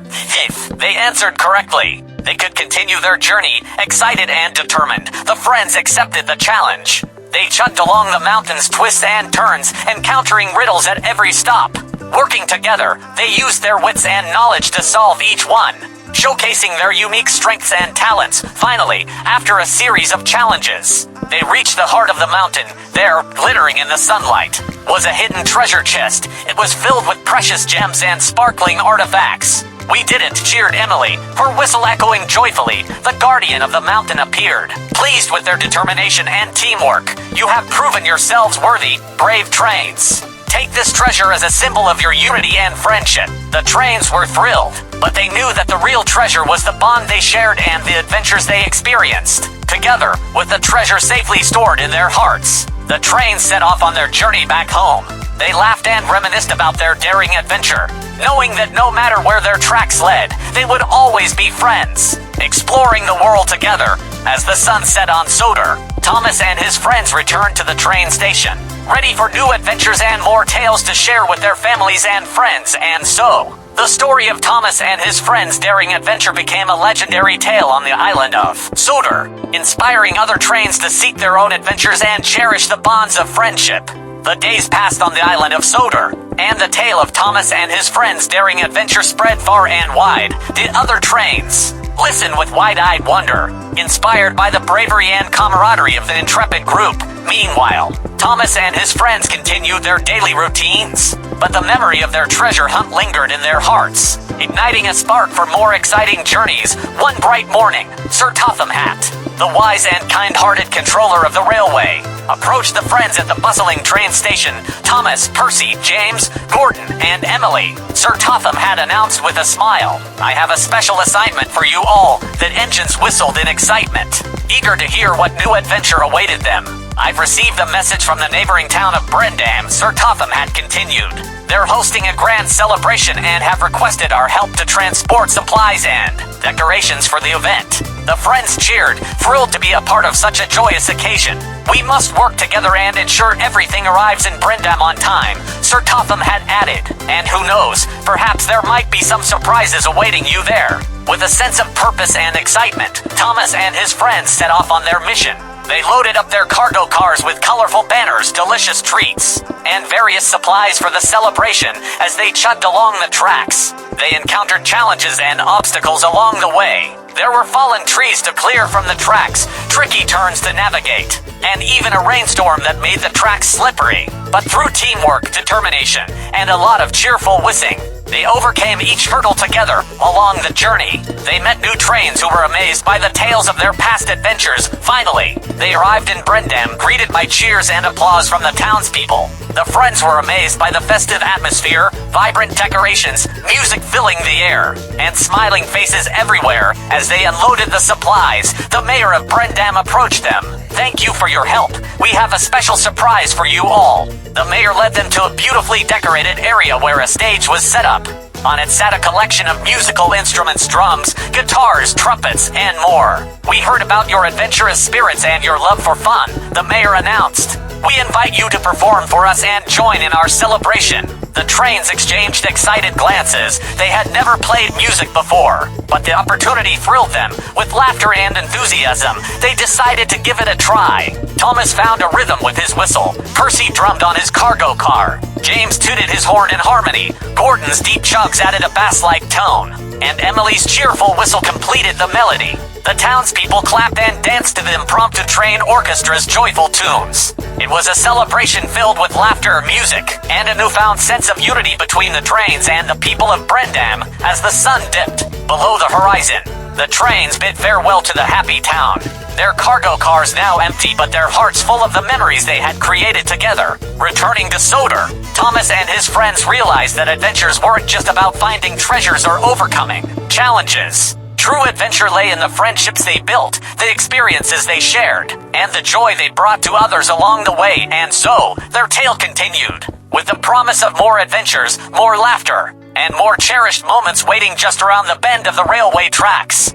If they answered correctly, they could continue their journey. Excited and determined, the friends accepted the challenge. They chugged along the mountain's twists and turns, encountering riddles at every stop. Working together, they used their wits and knowledge to solve each one, showcasing their unique strengths and talents. Finally, after a series of challenges, they reached the heart of the mountain. There, glittering in the sunlight, was a hidden treasure chest. It was filled with precious gems and sparkling artifacts. We did it, cheered Emily, her whistle echoing joyfully. The guardian of the mountain appeared, pleased with their determination and teamwork. You have proven yourselves worthy, brave trains. Take this treasure as a symbol of your unity and friendship. The trains were thrilled, but they knew that the real treasure was the bond they shared and the adventures they experienced. Together, with the treasure safely stored in their hearts, the trains set off on their journey back home. They laughed and reminisced about their daring adventure, knowing that no matter where their tracks led, they would always be friends, exploring the world together. As the sun set on Sodor, Thomas and his friends returned to the train station, ready for new adventures and more tales to share with their families and friends. And so, the story of Thomas and his friends' daring adventure became a legendary tale on the island of Sodor, inspiring other trains to seek their own adventures and cherish the bonds of friendship. The days passed on the island of Sodor, and the tale of Thomas and his friends' daring adventure spread far and wide. The other trains listened with wide-eyed wonder, inspired by the bravery and camaraderie of the intrepid group. Meanwhile, Thomas and his friends continued their daily routines, but the memory of their treasure hunt lingered in their hearts, igniting a spark for more exciting journeys. One bright morning, Sir Topham Hatt, the wise and kind-hearted controller of the railway, approached the friends at the bustling train station. Thomas, Percy, James, Gordon, and Emily. Sir Topham had announced with a smile, I have a special assignment for you all. The engines whistled in excitement, eager to hear what new adventure awaited them. I've received a message from the neighboring town of Brendam, Sir Topham had continued. They're hosting a grand celebration and have requested our help to transport supplies and decorations for the event. The friends cheered, thrilled to be a part of such a joyous occasion. We must work together and ensure everything arrives in Brendam on time, Sir Topham had added. And who knows, perhaps there might be some surprises awaiting you there. With a sense of purpose and excitement, Thomas and his friends set off on their mission. They loaded up their cargo cars with colorful banners, delicious treats, and various supplies for the celebration. As they chugged along the tracks, they encountered challenges and obstacles along the way. There were fallen trees to clear from the tracks, tricky turns to navigate, and even a rainstorm that made the tracks slippery. But through teamwork, determination, and a lot of cheerful whizzing, they overcame each hurdle together along the journey. They met new trains who were amazed by the tales of their past adventures. Finally, they arrived in Brendam, greeted by cheers and applause from the townspeople. The friends were amazed by the festive atmosphere, vibrant decorations, music filling the air, and smiling faces everywhere as they unloaded the supplies. The mayor of Brendam approached them. "Thank you for your help. We have a special surprise for you all." The mayor led them to a beautifully decorated area where a stage was set up. On it sat a collection of musical instruments, drums, guitars, trumpets, and more. "We heard about your adventurous spirits and your love for fun," the mayor announced. "We invite you to perform for us and join in our celebration." The trains exchanged excited glances. They had never played music before, but the opportunity thrilled them. With laughter and enthusiasm, they decided to give it a try. Thomas found a rhythm with his whistle. Percy drummed on his cargo car. James tooted his horn in harmony. Gordon's deep chugs added a bass-like tone, and Emily's cheerful whistle completed the melody. The townspeople clapped and danced to the impromptu train orchestra's joyful tunes. It was a celebration filled with laughter, music, and a newfound sense of unity between the trains and the people of Brendam as the sun dipped below the horizon. The trains bid farewell to the happy town. Their cargo cars now empty, but their hearts full of the memories they had created together. Returning to Sodor, Thomas and his friends realized that adventures weren't just about finding treasures or overcoming challenges. True adventure lay in the friendships they built, the experiences they shared, and the joy they brought to others along the way. And so, their tale continued, with the promise of more adventures, more laughter, and more cherished moments waiting just around the bend of the railway tracks.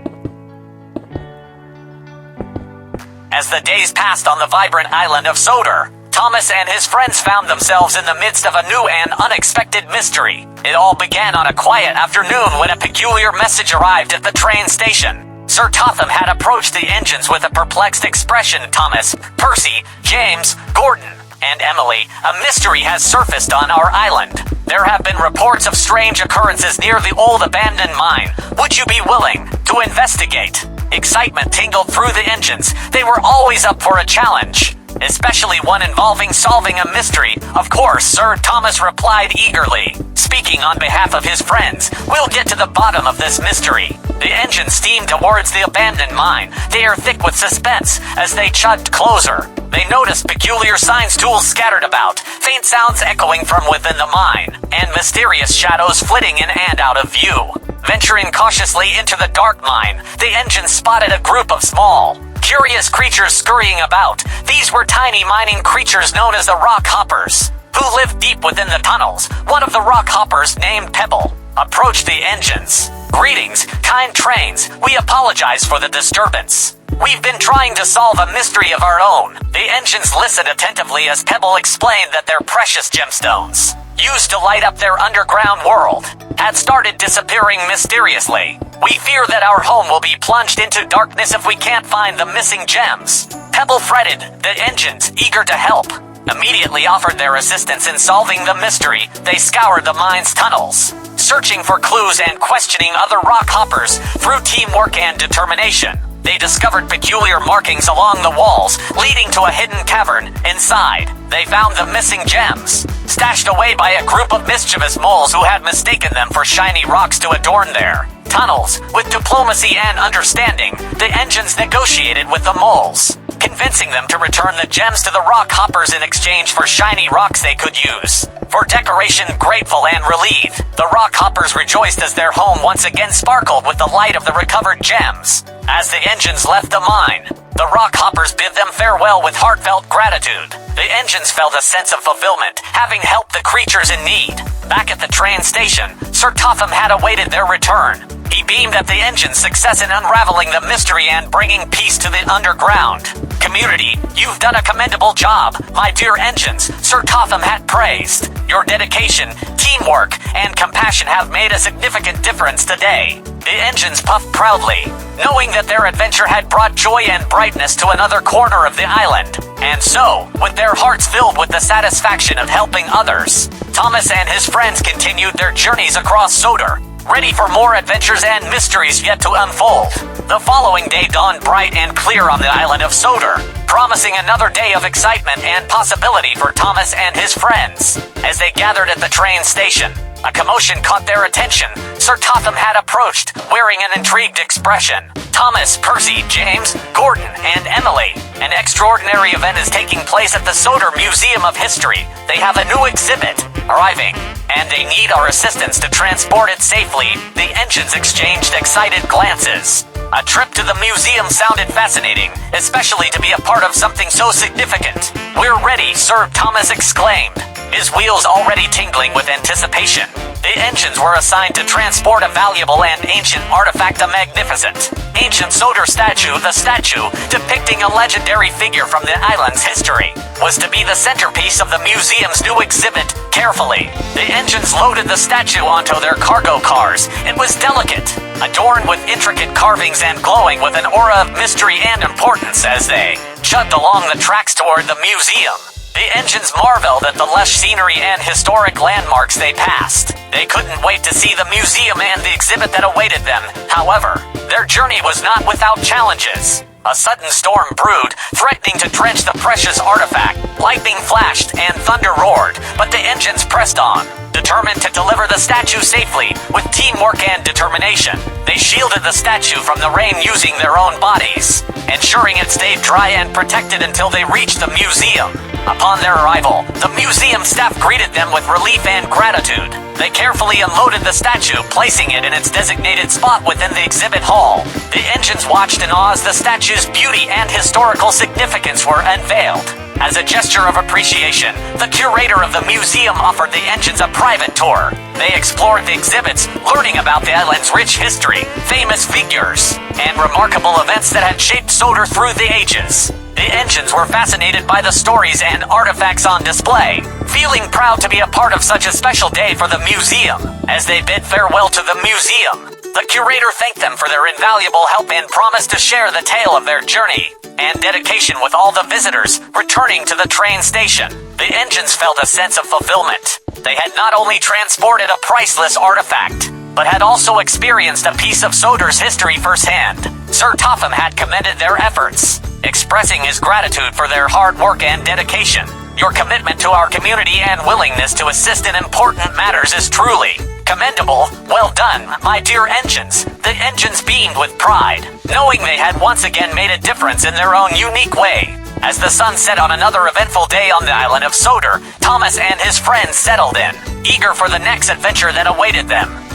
As the days passed on the vibrant island of Sodor, Thomas and his friends found themselves in the midst of a new and unexpected mystery. It all began on a quiet afternoon when a peculiar message arrived at the train station. Sir Topham had approached the engines with a perplexed expression. "Thomas, Percy, James, Gordon, and Emily, a mystery has surfaced on our island. There have been reports of strange occurrences near the old abandoned mine. Would you be willing to investigate?" Excitement tingled through the engines. They were always up for a challenge, especially one involving solving a mystery. "Of course," Sir Thomas replied eagerly. Speaking on behalf of his friends, "We'll get to the bottom of this mystery." The engine steamed towards the abandoned mine, the air thick with suspense. As they chugged closer, they noticed peculiar signs, tools scattered about, faint sounds echoing from within the mine, and mysterious shadows flitting in and out of view. Venturing cautiously into the dark mine, the engine spotted a group of small, curious creatures scurrying about. These were tiny mining creatures known as the rock hoppers, who lived deep within the tunnels. One of the rock hoppers, named Pebble, approached the engines. "Greetings, kind trains. We apologize for the disturbance. We've been trying to solve a mystery of our own." The engines listened attentively as Pebble explained that their precious gemstones, used to light up their underground world, had started disappearing mysteriously. "We fear that our home will be plunged into darkness if we can't find the missing gems." Pebble fretted. The engines, eager to help, immediately offered their assistance in solving the mystery. They scoured the mine's tunnels, searching for clues and questioning other rock hoppers. Through teamwork and determination, they discovered peculiar markings along the walls, leading to a hidden cavern. Inside, they found the missing gems, stashed away by a group of mischievous moles who had mistaken them for shiny rocks to adorn their tunnels. With diplomacy and understanding, the engines negotiated with the moles, convincing them to return the gems to the rock hoppers in exchange for shiny rocks they could use for decoration. Grateful and relieved, the rock hoppers rejoiced as their home once again sparkled with the light of the recovered gems. As the engines left the mine, the rock hoppers bid them farewell with heartfelt gratitude. The engines felt a sense of fulfillment, having helped the creatures in need. Back at the train station, Sir Topham had awaited their return. He beamed at the engine's success in unraveling the mystery and bringing peace to the underground community. "You've done a commendable job, my dear engines," Sir Topham had praised. "Your dedication, teamwork, and compassion have made a significant difference today." The engines puffed proudly, knowing that their adventure had brought joy and brightness to another corner of the island. And so, with their hearts filled with the satisfaction of helping others, Thomas and his friends continued their journeys across Sodor, ready for more adventures and mysteries yet to unfold. The following day dawned bright and clear on the island of Soder, promising another day of excitement and possibility for Thomas and his friends. As they gathered at the train station, a commotion caught their attention. Sir Topham had approached, wearing an intrigued expression. Thomas, Percy, James, Gordon, and Emily. An extraordinary event is taking place at the Soder Museum of History. They have a new exhibit arriving, and they need our assistance to transport it safely. The engines exchanged excited glances. A trip to the museum sounded fascinating, especially to be a part of something so significant. "We're ready," Sir Thomas exclaimed, his wheels already tingling with anticipation. The engines were assigned to transport a valuable and ancient artifact, a magnificent ancient Soder statue. The statue, depicting a legendary figure from the island's history, was to be the centerpiece of the museum's new exhibit. Carefully, the engines loaded the statue onto their cargo cars. It was delicate, adorned with intricate carvings and glowing with an aura of mystery and importance as they chugged along the tracks toward the museum. The engines marveled at the lush scenery and historic landmarks they passed. They couldn't wait to see the museum and the exhibit that awaited them. However, their journey was not without challenges. A sudden storm brewed, threatening to drench the precious artifact. Lightning flashed and thunder roared, but the engines pressed on, determined to deliver the statue safely. With teamwork and determination, they shielded the statue from the rain using their own bodies, ensuring it stayed dry and protected until they reached the museum. Upon their arrival, the museum staff greeted them with relief and gratitude. They carefully unloaded the statue, placing it in its designated spot within the exhibit hall. The engines watched in awe as the statue's beauty and historical significance were unveiled. As a gesture of appreciation, the curator of the museum offered the engines a private tour. They explored the exhibits, learning about the island's rich history, famous figures, and remarkable events that had shaped Soder through the ages. The engines were fascinated by the stories and artifacts on display, feeling proud to be a part of such a special day for the museum. As they bid farewell to the museum, the curator thanked them for their invaluable help and promised to share the tale of their journey and dedication with all the visitors returning to the train station. The engines felt a sense of fulfillment. They had not only transported a priceless artifact, but had also experienced a piece of Soder's history firsthand. Sir Topham had commended their efforts, expressing his gratitude for their hard work and dedication. Your commitment to our community and willingness to assist in important matters is truly commendable. Well done, my dear engines. The engines beamed with pride, knowing they had once again made a difference in their own unique way. As the sun set on another eventful day on the island of Soder, Thomas and his friends settled in, eager for the next adventure that awaited them.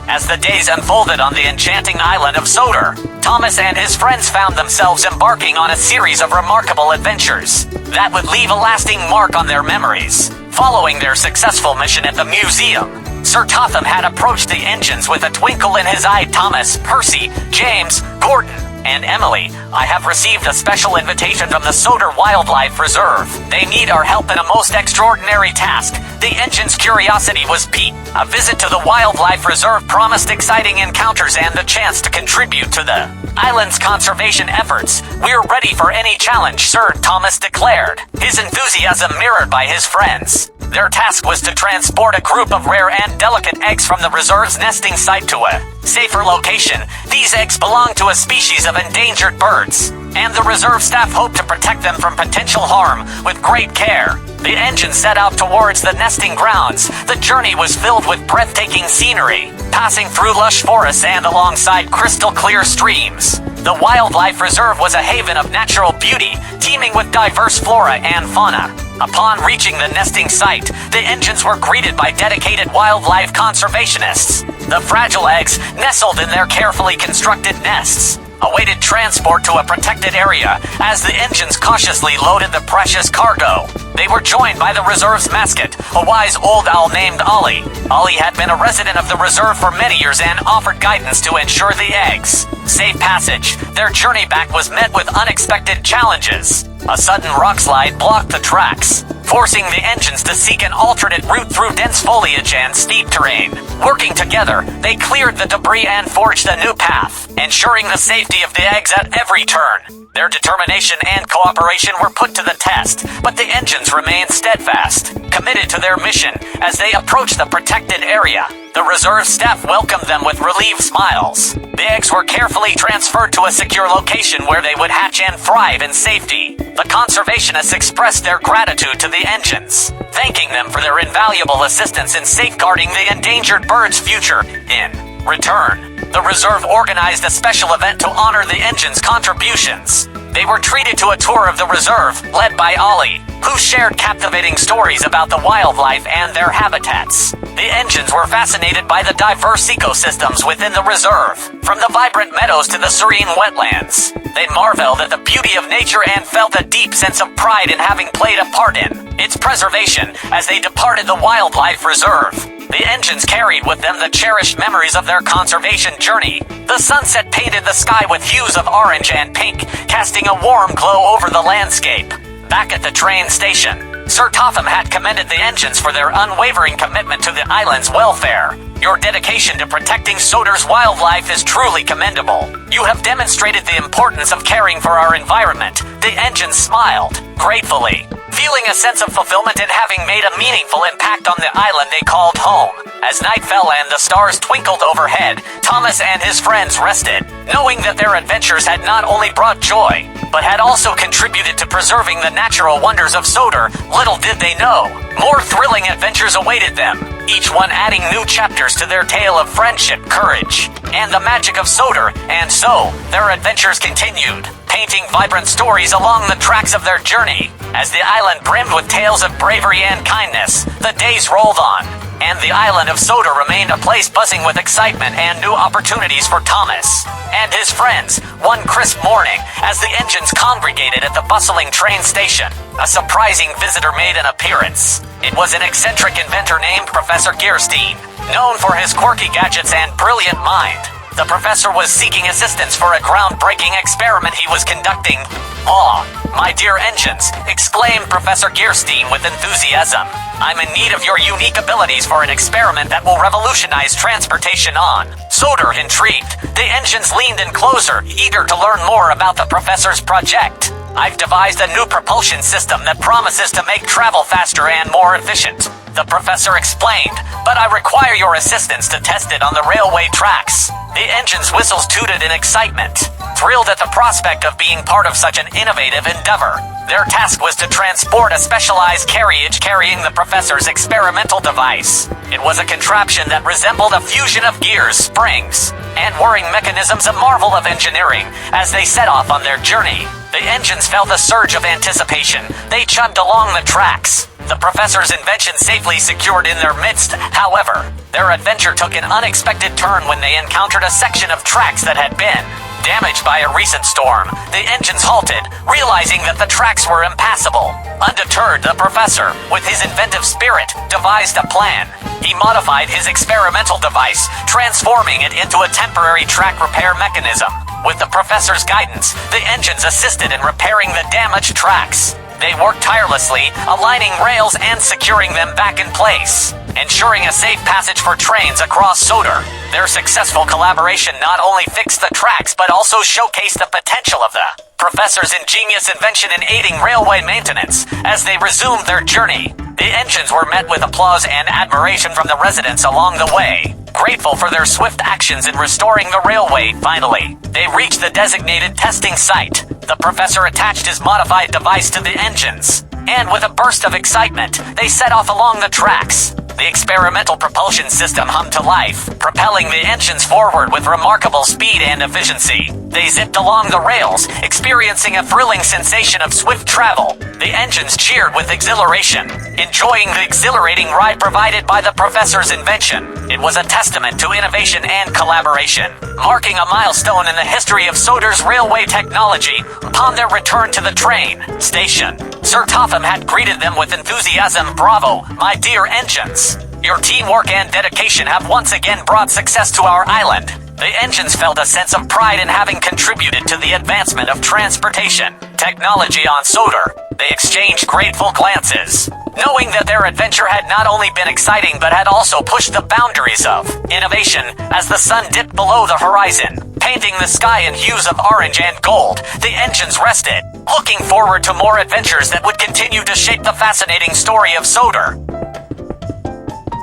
As the days unfolded on the enchanting island of Soder, Thomas and his friends found themselves embarking on a series of remarkable adventures that would leave a lasting mark on their memories. Following their successful mission at the museum, Sir Topham had approached the engines with a twinkle in his eye. "Thomas, Percy, James, Gordon, and Emily, I have received a special invitation from the Soder Wildlife Reserve. They need our help in a most extraordinary task." The engine's curiosity was piqued. A visit to the Wildlife Reserve promised exciting encounters and the chance to contribute to the island's conservation efforts. "We're ready for any challenge," Sir Thomas declared, his enthusiasm mirrored by his friends. Their task was to transport a group of rare and delicate eggs from the reserve's nesting site to a safer location. These eggs belong to a species of endangered birds, and the reserve staff hoped to protect them from potential harm with great care. The engine set out towards the nesting grounds. The journey was filled with breathtaking scenery, passing through lush forests and alongside crystal-clear streams. The Wildlife Reserve was a haven of natural beauty, teeming with diverse flora and fauna. Upon reaching the nesting site, the engines were greeted by dedicated wildlife conservationists. The fragile eggs, nestled in their carefully constructed nests, awaited transport to a protected area as the engines cautiously loaded the precious cargo. They were joined by the reserve's mascot, a wise old owl named Ollie. Ollie had been a resident of the reserve for many years and offered guidance to ensure the eggs' safe passage. Their journey back was met with unexpected challenges. A sudden rock slide blocked the tracks, forcing the engines to seek an alternate route through dense foliage and steep terrain. Working together, they cleared the debris and forged a new path, ensuring the safety of the eggs at every turn. Their determination and cooperation were put to the test, but the engines remained steadfast, committed to their mission as they approached the protected area. The reserve staff welcomed them with relieved smiles. The eggs were carefully transferred to a secure location where they would hatch and thrive in safety. The conservationists expressed their gratitude to the engines, thanking them for their invaluable assistance in safeguarding the endangered birds' future. In return, the reserve organized a special event to honor the engines' contributions. They were treated to a tour of the reserve, led by Ollie, who shared captivating stories about the wildlife and their habitats. The engines were fascinated by the diverse ecosystems within the reserve, from the vibrant meadows to the serene wetlands. They marveled at the beauty of nature and felt a deep sense of pride in having played a part in its preservation as they departed the wildlife reserve. The engines carried with them the cherished memories of their conservation journey. The sunset painted the sky with hues of orange and pink, casting a warm glow over the landscape. Back at the train station, Sir Topham had commended the engines for their unwavering commitment to the island's welfare. Your dedication to protecting Soder's wildlife is truly commendable. You have demonstrated the importance of caring for our environment. The engines smiled, gratefully, feeling a sense of fulfillment in having made a meaningful impact on the island they called home. As night fell and the stars twinkled overhead, Thomas and his friends rested, knowing that their adventures had not only brought joy, but had also contributed to preserving the natural wonders of Soder. Little did they know, more thrilling adventures awaited them, each one adding new chapters to their tale of friendship, courage, and the magic of Soder. And so, their adventures continued, painting vibrant stories along the tracks of their journey. As the island brimmed with tales of bravery and kindness, the days rolled on, and the island of Soder remained a place buzzing with excitement and new opportunities for Thomas and his friends. One crisp morning, as the engines congregated at the bustling train station, a surprising visitor made an appearance. It was an eccentric inventor named Professor Gearstein, known for his quirky gadgets and brilliant mind. The professor was seeking assistance for a groundbreaking experiment he was conducting. "Ah, my dear engines," exclaimed Professor Gearstein with enthusiasm. "I'm in need of your unique abilities for an experiment that will revolutionize transportation on Soder." Intrigued, the engines leaned in closer, eager to learn more about the professor's project. "I've devised a new propulsion system that promises to make travel faster and more efficient," the professor explained, "but I require your assistance to test it on the railway tracks." The engine's whistles tooted in excitement, thrilled at the prospect of being part of such an innovative endeavor. Their task was to transport a specialized carriage carrying the professor's experimental device. It was a contraption that resembled a fusion of gears, springs, and whirring mechanisms, a marvel of engineering. As they set off on their journey, the engines felt a surge of anticipation. They chugged along the tracks, the professor's invention safely secured in their midst. However, their adventure took an unexpected turn when they encountered a section of tracks that had been damaged by a recent storm. The engines halted, realizing that the tracks were impassable. Undeterred, the professor, with his inventive spirit, devised a plan. He modified his experimental device, transforming it into a temporary track repair mechanism. With the professor's guidance, the engines assisted in repairing the damaged tracks. They worked tirelessly, aligning rails and securing them back in place, ensuring a safe passage for trains across Soder. Their successful collaboration not only fixed the tracks but also showcased the potential of the professor's ingenious invention in aiding railway maintenance. As they resumed their journey, the engines were met with applause and admiration from the residents along the way. Grateful for their swift actions in restoring the railway, finally, they reached the designated testing site. The professor attached his modified device to the engines, and with a burst of excitement, they set off along the tracks. The experimental propulsion system hummed to life, propelling the engines forward with remarkable speed and efficiency. They zipped along the rails, experiencing a thrilling sensation of swift travel. The engines cheered with exhilaration, enjoying the exhilarating ride provided by the professor's invention. It was a testament to innovation and collaboration, marking a milestone in the history of Soder's railway technology. Upon their return to the train station, Sir Topham had greeted them with enthusiasm. "Bravo, my dear engines! Your teamwork and dedication have once again brought success to our island." The engines felt a sense of pride in having contributed to the advancement of transportation technology on Soder. They exchanged grateful glances, knowing that their adventure had not only been exciting but had also pushed the boundaries of innovation. As the sun dipped below the horizon, painting the sky in hues of orange and gold, the engines rested, looking forward to more adventures that would continue to shape the fascinating story of Soder.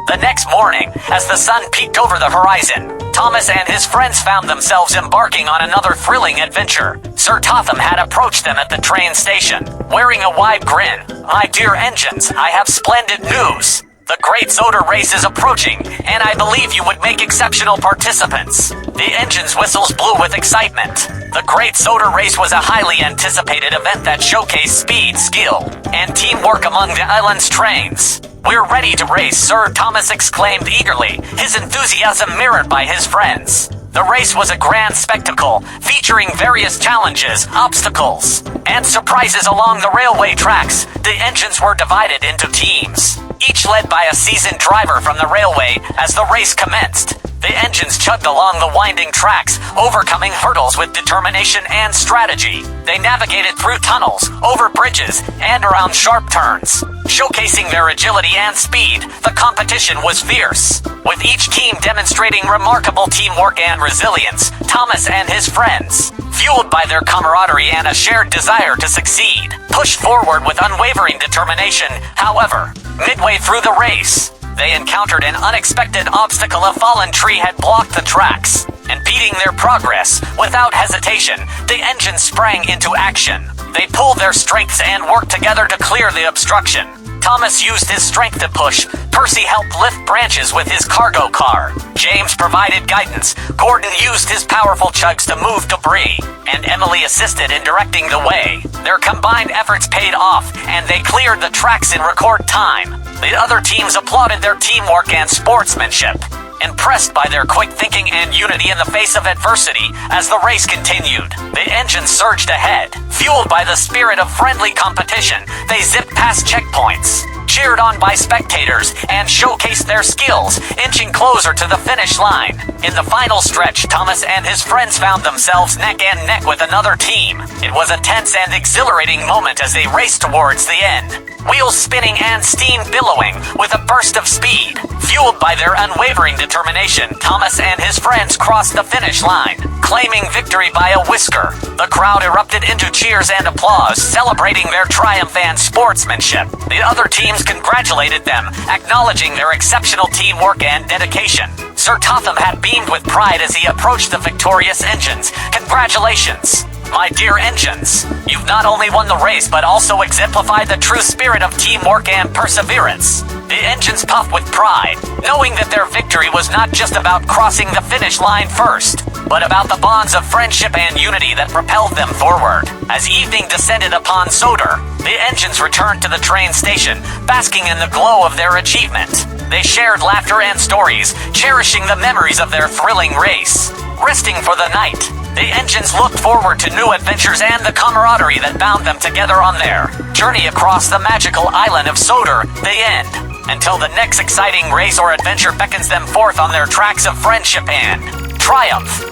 The next morning, as the sun peeked over the horizon, Thomas and his friends found themselves embarking on another thrilling adventure. Sir Totham had approached them at the train station, wearing a wide grin. "My dear engines, I have splendid news. The Great Soder Race is approaching, and I believe you would make exceptional participants." The engine's whistles blew with excitement. The Great Soder Race was a highly anticipated event that showcased speed, skill, and teamwork among the island's trains. "We're ready to race," Sir Thomas exclaimed eagerly, his enthusiasm mirrored by his friends. The race was a grand spectacle, featuring various challenges, obstacles, and surprises along the railway tracks. The engines were divided into teams, each led by a seasoned driver from the railway. As the race commenced, the engines chugged along the winding tracks, overcoming hurdles with determination and strategy. They navigated through tunnels, over bridges, and around sharp turns. Showcasing their agility and speed, the competition was fierce, with each team demonstrating remarkable teamwork and resilience. Thomas and his friends, fueled by their camaraderie and a shared desire to succeed, pushed forward with unwavering determination. However, midway through the race, they encountered an unexpected obstacle. A fallen tree had blocked the tracks, impeding their progress. Without hesitation, the engines sprang into action. They pooled their strengths and worked together to clear the obstruction. Thomas used his strength to push. Percy helped lift branches with his cargo car. James provided guidance. Gordon used his powerful chugs to move debris. And Emily assisted in directing the way. Their combined efforts paid off, and they cleared the tracks in record time. The other teams applauded their teamwork and sportsmanship, impressed by their quick thinking and unity in the face of adversity. As the race continued, the engines surged ahead. Fueled by the spirit of friendly competition, they zipped past checkpoints, cheered on by spectators, and showcased their skills, inching closer to the finish line. In the final stretch, Thomas and his friends found themselves neck and neck with another team. It was a tense and exhilarating moment as they raced towards the end, wheels spinning and steam billowing with a burst of speed. Fueled by their unwavering determination, Thomas and his friends crossed the finish line, claiming victory by a whisker. The crowd erupted into cheers and applause, celebrating their triumph and sportsmanship. The other teams congratulated them, acknowledging their exceptional teamwork and dedication. Sir Totham had beamed with pride as he approached the victorious engines. "Congratulations, my dear engines. You've not only won the race, but also exemplified the true spirit of teamwork and perseverance." The engines puffed with pride, knowing that their victory was not just about crossing the finish line first, but about the bonds of friendship and unity that propelled them forward. As evening descended upon Soder, the engines returned to the train station, basking in the glow of their achievement. They shared laughter and stories, cherishing the memories of their thrilling race. Resting for the night, the engines looked forward to new adventures and the camaraderie that bound them together on their journey across the magical island of Soder. They end, until the next exciting race or adventure beckons them forth on their tracks of friendship and triumph.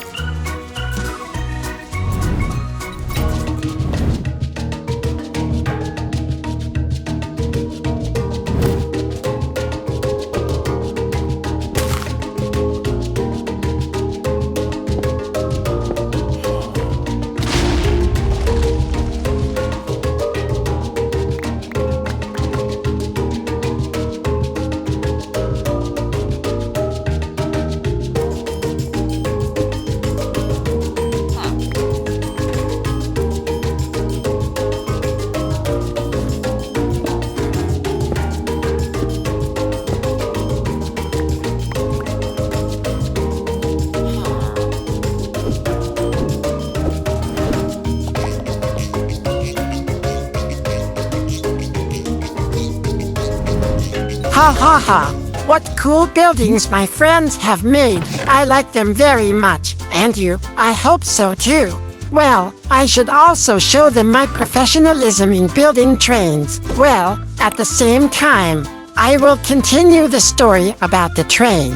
Ha ha ha! What cool buildings my friends have made. I like them very much. And you? I hope so too. Well, I should also show them my professionalism in building trains. Well, at the same time, I will continue the story about the train.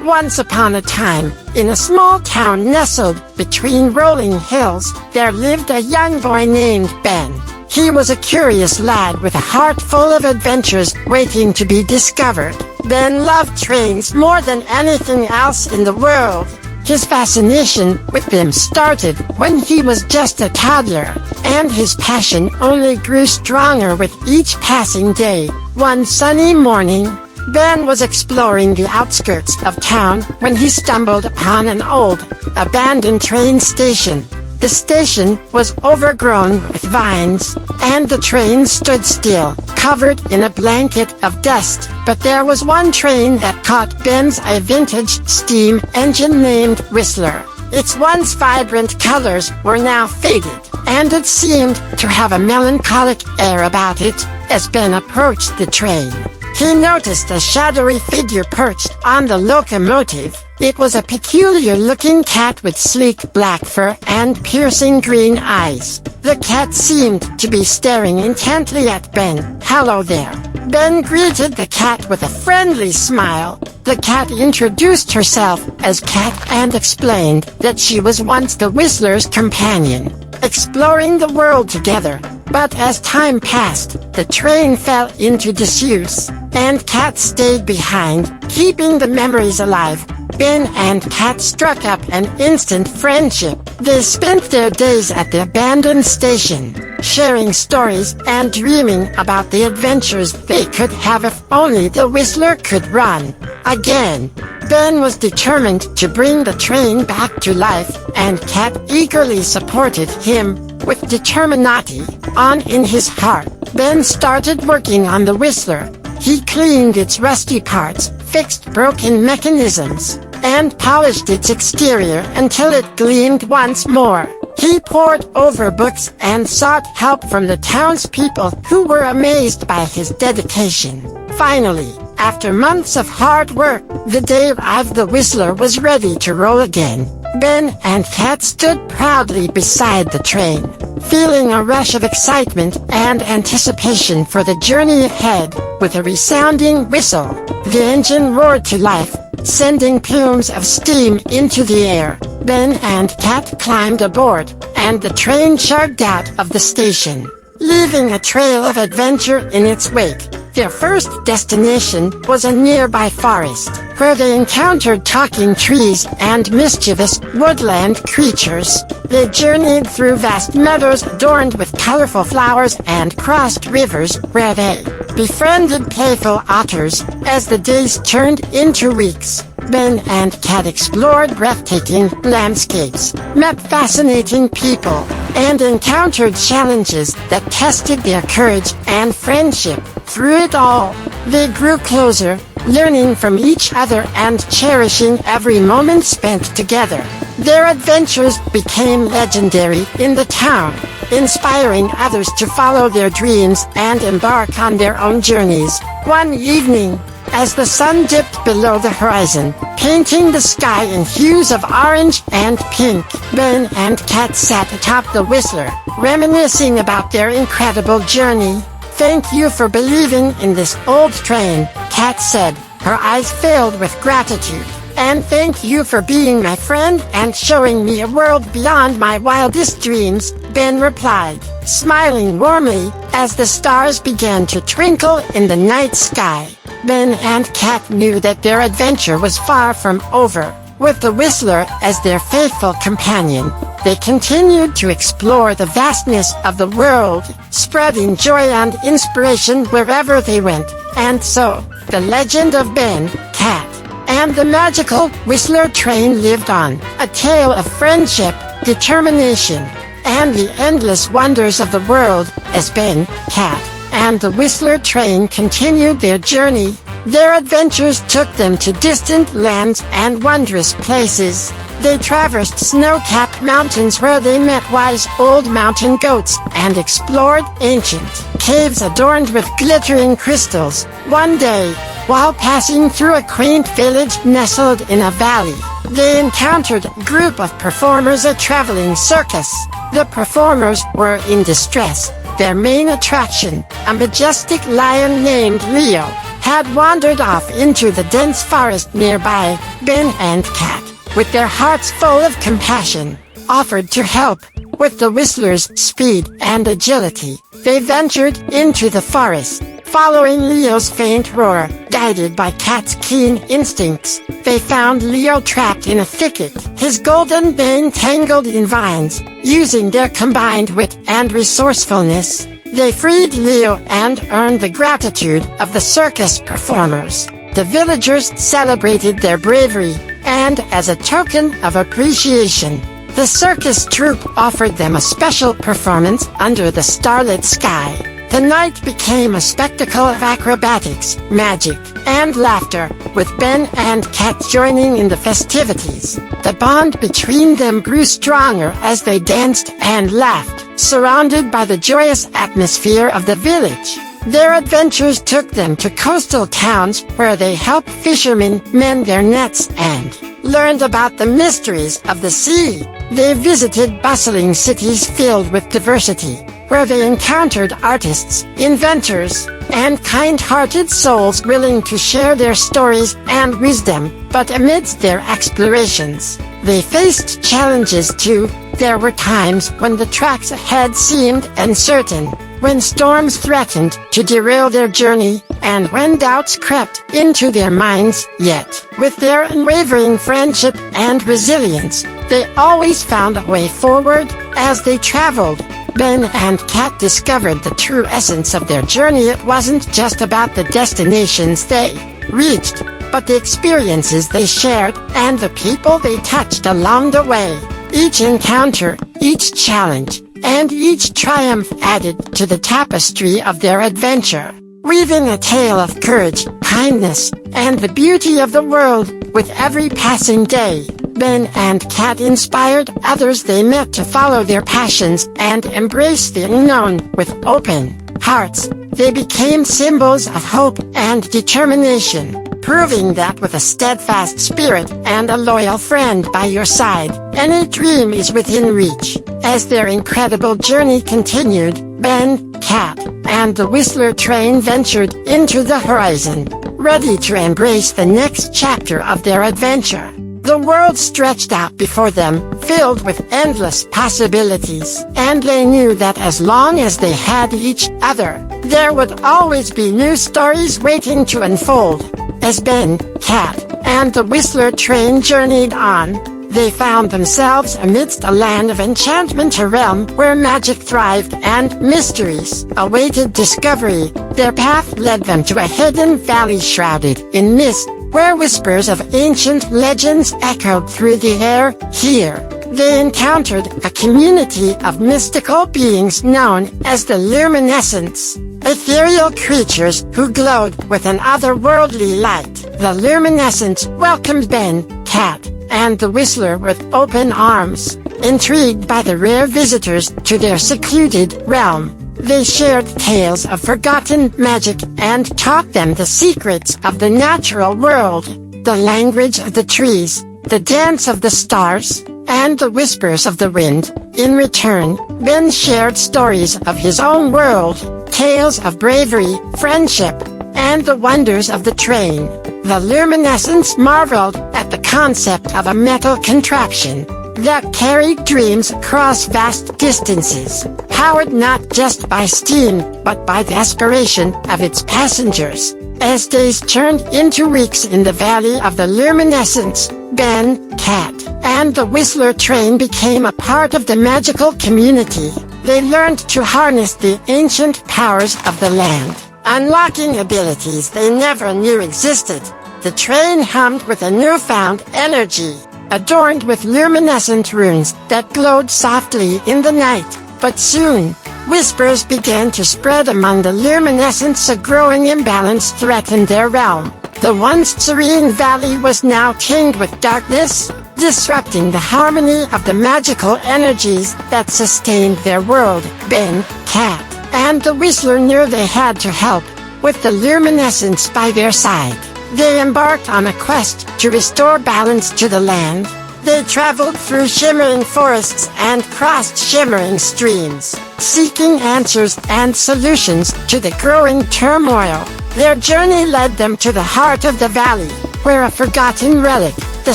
Once upon a time, in a small town nestled between rolling hills, there lived a young boy named Ben. He was a curious lad with a heart full of adventures waiting to be discovered. Ben loved trains more than anything else in the world. His fascination with them started when he was just a toddler. and his passion only grew stronger with each passing day. One sunny morning, Ben was exploring the outskirts of town when he stumbled upon an old, abandoned train station. The station was overgrown with vines, and the train stood still, covered in a blanket of dust. But there was one train that caught Ben's eye, a vintage steam engine named Whistler. Its once vibrant colors were now faded, and it seemed to have a melancholic air about it. As Ben approached the train, he noticed a shadowy figure perched on the locomotive. It was a peculiar-looking cat with sleek black fur and piercing green eyes. The cat seemed to be staring intently at Ben. "Hello there." Ben greeted the cat with a friendly smile. The cat introduced herself as Cat and explained that she was once the Whistler's companion, exploring the world together. But as time passed, the train fell into disuse, and Cat stayed behind, keeping the memories alive. Ben and Cat struck up an instant friendship. They spent their days at the abandoned station, sharing stories and dreaming about the adventures they could have if only the Whistler could run again. Ben was determined to bring the train back to life, and Cat eagerly supported him with determination on in his heart. Ben started working on the Whistler. He cleaned its rusty parts, fixed broken mechanisms, and polished its exterior until it gleamed once more. He pored over books and sought help from the townspeople who were amazed by his dedication. Finally, after months of hard work, the day arrived. The Whistler was ready to roll again. Ben and Cat stood proudly beside the train, feeling a rush of excitement and anticipation for the journey ahead. With a resounding whistle, the engine roared to life, sending plumes of steam into the air. Ben and Cat climbed aboard, and the train chugged out of the station, leaving a trail of adventure in its wake. Their first destination was a nearby forest, where they encountered talking trees and mischievous woodland creatures. They journeyed through vast meadows adorned with colorful flowers and crossed rivers where they befriended playful otters. As the days turned into weeks, Ben and Cat explored breathtaking landscapes, met fascinating people, and encountered challenges that tested their courage and friendship. Through it all, they grew closer, learning from each other and cherishing every moment spent together. Their adventures became legendary in the town, inspiring others to follow their dreams and embark on their own journeys. One evening, as the sun dipped below the horizon, painting the sky in hues of orange and pink, Ben and Cat sat atop the Whistler, reminiscing about their incredible journey. "Thank you for believing in this old train," Cat said, her eyes filled with gratitude. "And thank you for being my friend and showing me a world beyond my wildest dreams," Ben replied, smiling warmly as the stars began to twinkle in the night sky. Ben and Cat knew that their adventure was far from over. With the Whistler as their faithful companion, they continued to explore the vastness of the world, spreading joy and inspiration wherever they went. And so, the legend of Ben, Cat, and the magical Whistler train lived on, a tale of friendship, determination, and the endless wonders of the world. As Ben, Cat, and the Whistler train continued their journey, their adventures took them to distant lands and wondrous places. They traversed snow-capped mountains where they met wise old mountain goats and explored ancient caves adorned with glittering crystals. One day, while passing through a quaint village nestled in a valley, they encountered a group of performers at a traveling circus. The performers were in distress. Their main attraction, a majestic lion named Leo, had wandered off into the dense forest nearby. Ben and Cat, with their hearts full of compassion, offered to help. With the Whistler's speed and agility, they ventured into the forest. Following Leo's faint roar, guided by Cat's keen instincts, they found Leo trapped in a thicket, his golden mane tangled in vines, Using their combined wit and resourcefulness, they freed Leo and earned the gratitude of the circus performers. The villagers celebrated their bravery, and as a token of appreciation, the circus troupe offered them a special performance under the starlit sky. The night became a spectacle of acrobatics, magic, and laughter, with Ben and Kat joining in the festivities. The bond between them grew stronger as they danced and laughed, surrounded by the joyous atmosphere of the village. Their adventures took them to coastal towns where they helped fishermen mend their nets and learned about the mysteries of the sea. They visited bustling cities filled with diversity, where they encountered artists, inventors, and kind-hearted souls willing to share their stories and wisdom. But amidst their explorations, they faced challenges too. There were times when the tracks ahead seemed uncertain, when storms threatened to derail their journey, and when doubts crept into their minds. Yet, with their unwavering friendship and resilience, they always found a way forward. As they traveled, Ben and Kat discovered the true essence of their journey. It wasn't just about the destinations they reached, but the experiences they shared and the people they touched along the way. Each encounter, each challenge, and each triumph added to the tapestry of their adventure, weaving a tale of courage, kindness, and the beauty of the world. With every passing day, Ben and Kat inspired others they met to follow their passions and embrace the unknown with open hearts. They became symbols of hope and determination, proving that with a steadfast spirit and a loyal friend by your side, any dream is within reach. As their incredible journey continued, Ben, Kat, and the Whistler train ventured into the horizon, ready to embrace the next chapter of their adventure. The world stretched out before them, filled with endless possibilities, and they knew that as long as they had each other, there would always be new stories waiting to unfold. As Ben, Kat, and the Whistler train journeyed on, they found themselves amidst a land of enchantment, a realm where magic thrived and mysteries awaited discovery. Their path led them to a hidden valley shrouded in mist, where whispers of ancient legends echoed through the air. Here, they encountered a community of mystical beings known as the Luminescents, ethereal creatures who glowed with an otherworldly light. The Luminescents welcomed Ben, Kat, and the Whistler with open arms. Intrigued by the rare visitors to their secluded realm, they shared tales of forgotten magic and taught them the secrets of the natural world, the language of the trees, the dance of the stars, and the whispers of the wind. In return, Ben shared stories of his own world, tales of bravery, friendship, and the wonders of the train. The Luminescents marveled at the concept of a metal contraption that carried dreams across vast distances, powered not just by steam, but by the aspiration of its passengers. As days turned into weeks in the Valley of the Luminescents, Ben, Kat, and the Whistler train became a part of the magical community. They learned to harness the ancient powers of the land, unlocking abilities they never knew existed. The train hummed with a newfound energy, adorned with luminescent runes that glowed softly in the night. But soon, whispers began to spread among the Luminescents. A growing imbalance threatened their realm. The once serene valley was now tinged with darkness, disrupting the harmony of the magical energies that sustained their world. Ben, Kat, and the Whistler knew they had to help. With the Luminescents by their side, they embarked on a quest to restore balance to the land. They traveled through shimmering forests and crossed shimmering streams, seeking answers and solutions to the growing turmoil. Their journey led them to the heart of the valley, where a forgotten relic, the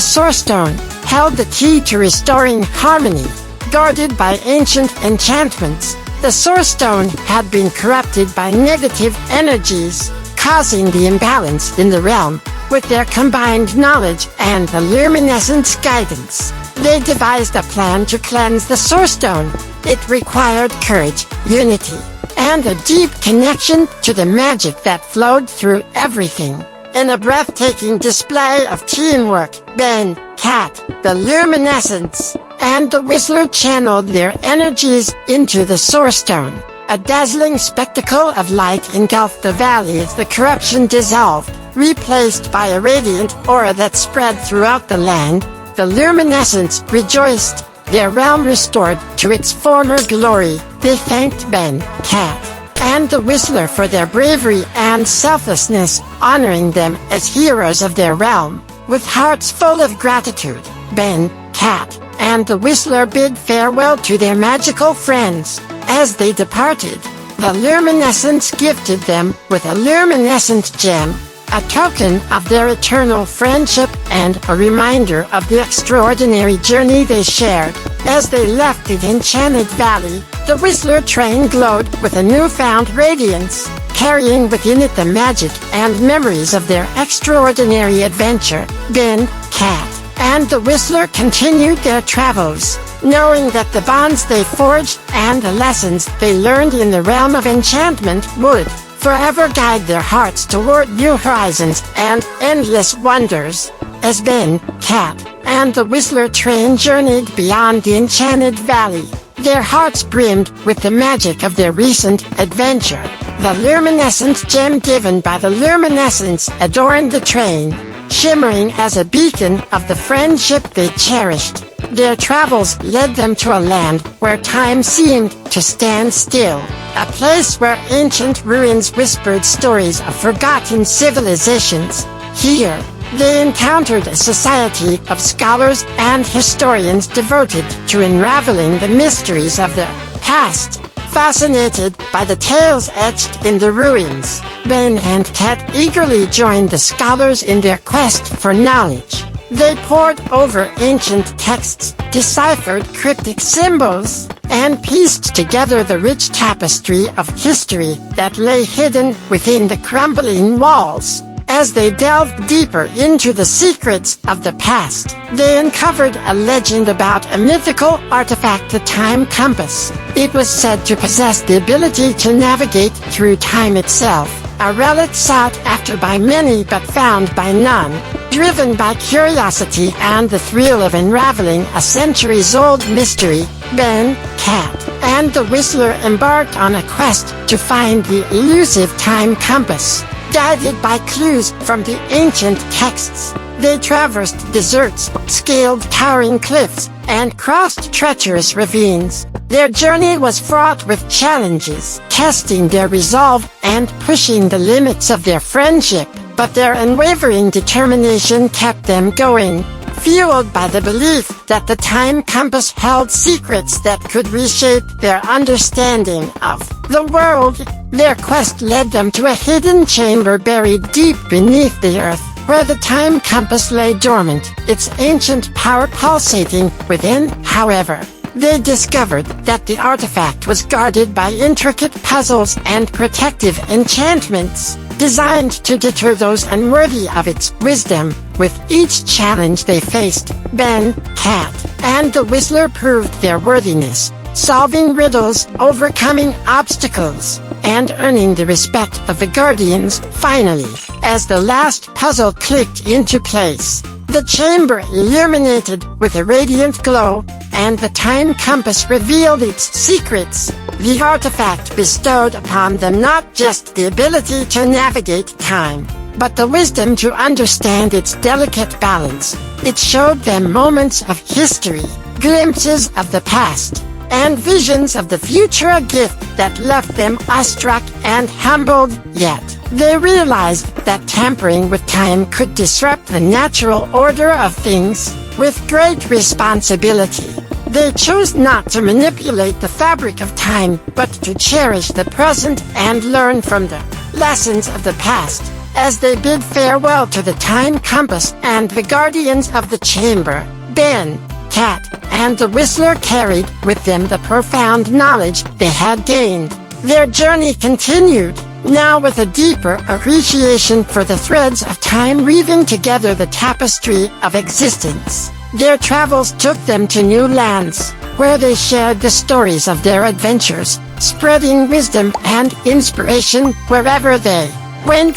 Source Stone, held the key to restoring harmony. Guarded by ancient enchantments, the Source Stone had been corrupted by negative energies, causing the imbalance in the realm. With their combined knowledge and the Luminescent's guidance, they devised a plan to cleanse the Source Stone. It required courage, unity, and a deep connection to the magic that flowed through everything. In a breathtaking display of teamwork, Ben, Cat, the Luminescence, and the Whistler channeled their energies into the Source Stone. A dazzling spectacle of light engulfed the valley as the corruption dissolved, replaced by a radiant aura that spread throughout the land. The Luminescence rejoiced, their realm restored to its former glory. They thanked Ben, Cat, and the Whistler for their bravery and selflessness, honoring them as heroes of their realm. With hearts full of gratitude, Ben, Cat, and the Whistler bid farewell to their magical friends. As they departed, the Luminescence gifted them with a luminescent gem, a token of their eternal friendship and a reminder of the extraordinary journey they shared. As they left the Enchanted Valley, the Whistler train glowed with a newfound radiance, carrying within it the magic and memories of their extraordinary adventure. Ben, Cat, and the Whistler continued their travels, knowing that the bonds they forged and the lessons they learned in the realm of enchantment would forever guide their hearts toward new horizons and endless wonders. As Ben, Cat, and the Whistler train journeyed beyond the Enchanted Valley, their hearts brimmed with the magic of their recent adventure. The luminescent gem given by the Luminescence adorned the train, shimmering as a beacon of the friendship they cherished. Their travels led them to a land where time seemed to stand still, a place where ancient ruins whispered stories of forgotten civilizations. Here, they encountered a society of scholars and historians devoted to unraveling the mysteries of the past. Fascinated by the tales etched in the ruins, Ben and Cat eagerly joined the scholars in their quest for knowledge. They pored over ancient texts, deciphered cryptic symbols, and pieced together the rich tapestry of history that lay hidden within the crumbling walls. As they delved deeper into the secrets of the past, they uncovered a legend about a mythical artifact, the Time Compass. It was said to possess the ability to navigate through time itself, a relic sought after by many but found by none. Driven by curiosity and the thrill of unraveling a centuries-old mystery, Ben, Cat, and the Whistler embarked on a quest to find the elusive Time Compass. Guided by clues from the ancient texts, they traversed deserts, scaled towering cliffs, and crossed treacherous ravines. Their journey was fraught with challenges, testing their resolve and pushing the limits of their friendship. But their unwavering determination kept them going, fueled by the belief that the Time Compass held secrets that could reshape their understanding of the world. Their quest led them to a hidden chamber buried deep beneath the earth, where the Time Compass lay dormant, its ancient power pulsating within. However, they discovered that the artifact was guarded by intricate puzzles and protective enchantments, designed to deter those unworthy of its wisdom. With each challenge they faced, Ben, Cat, and the Whistler proved their worthiness, solving riddles, overcoming obstacles, and earning the respect of the Guardians. Finally, as the last puzzle clicked into place, the chamber illuminated with a radiant glow, and the Time Compass revealed its secrets. The artifact bestowed upon them not just the ability to navigate time, but the wisdom to understand its delicate balance. It showed them moments of history, glimpses of the past, and visions of the future, a gift that left them awestruck and humbled. Yet, they realized that tampering with time could disrupt the natural order of things. With great responsibility, they chose not to manipulate the fabric of time, but to cherish the present and learn from the lessons of the past. As they bid farewell to the Time Compass and the Guardians of the Chamber, Ben, Cat, and the Whistler carried with them the profound knowledge they had gained. Their journey continued, now with a deeper appreciation for the threads of time weaving together the tapestry of existence. Their travels took them to new lands, where they shared the stories of their adventures, spreading wisdom and inspiration wherever they went.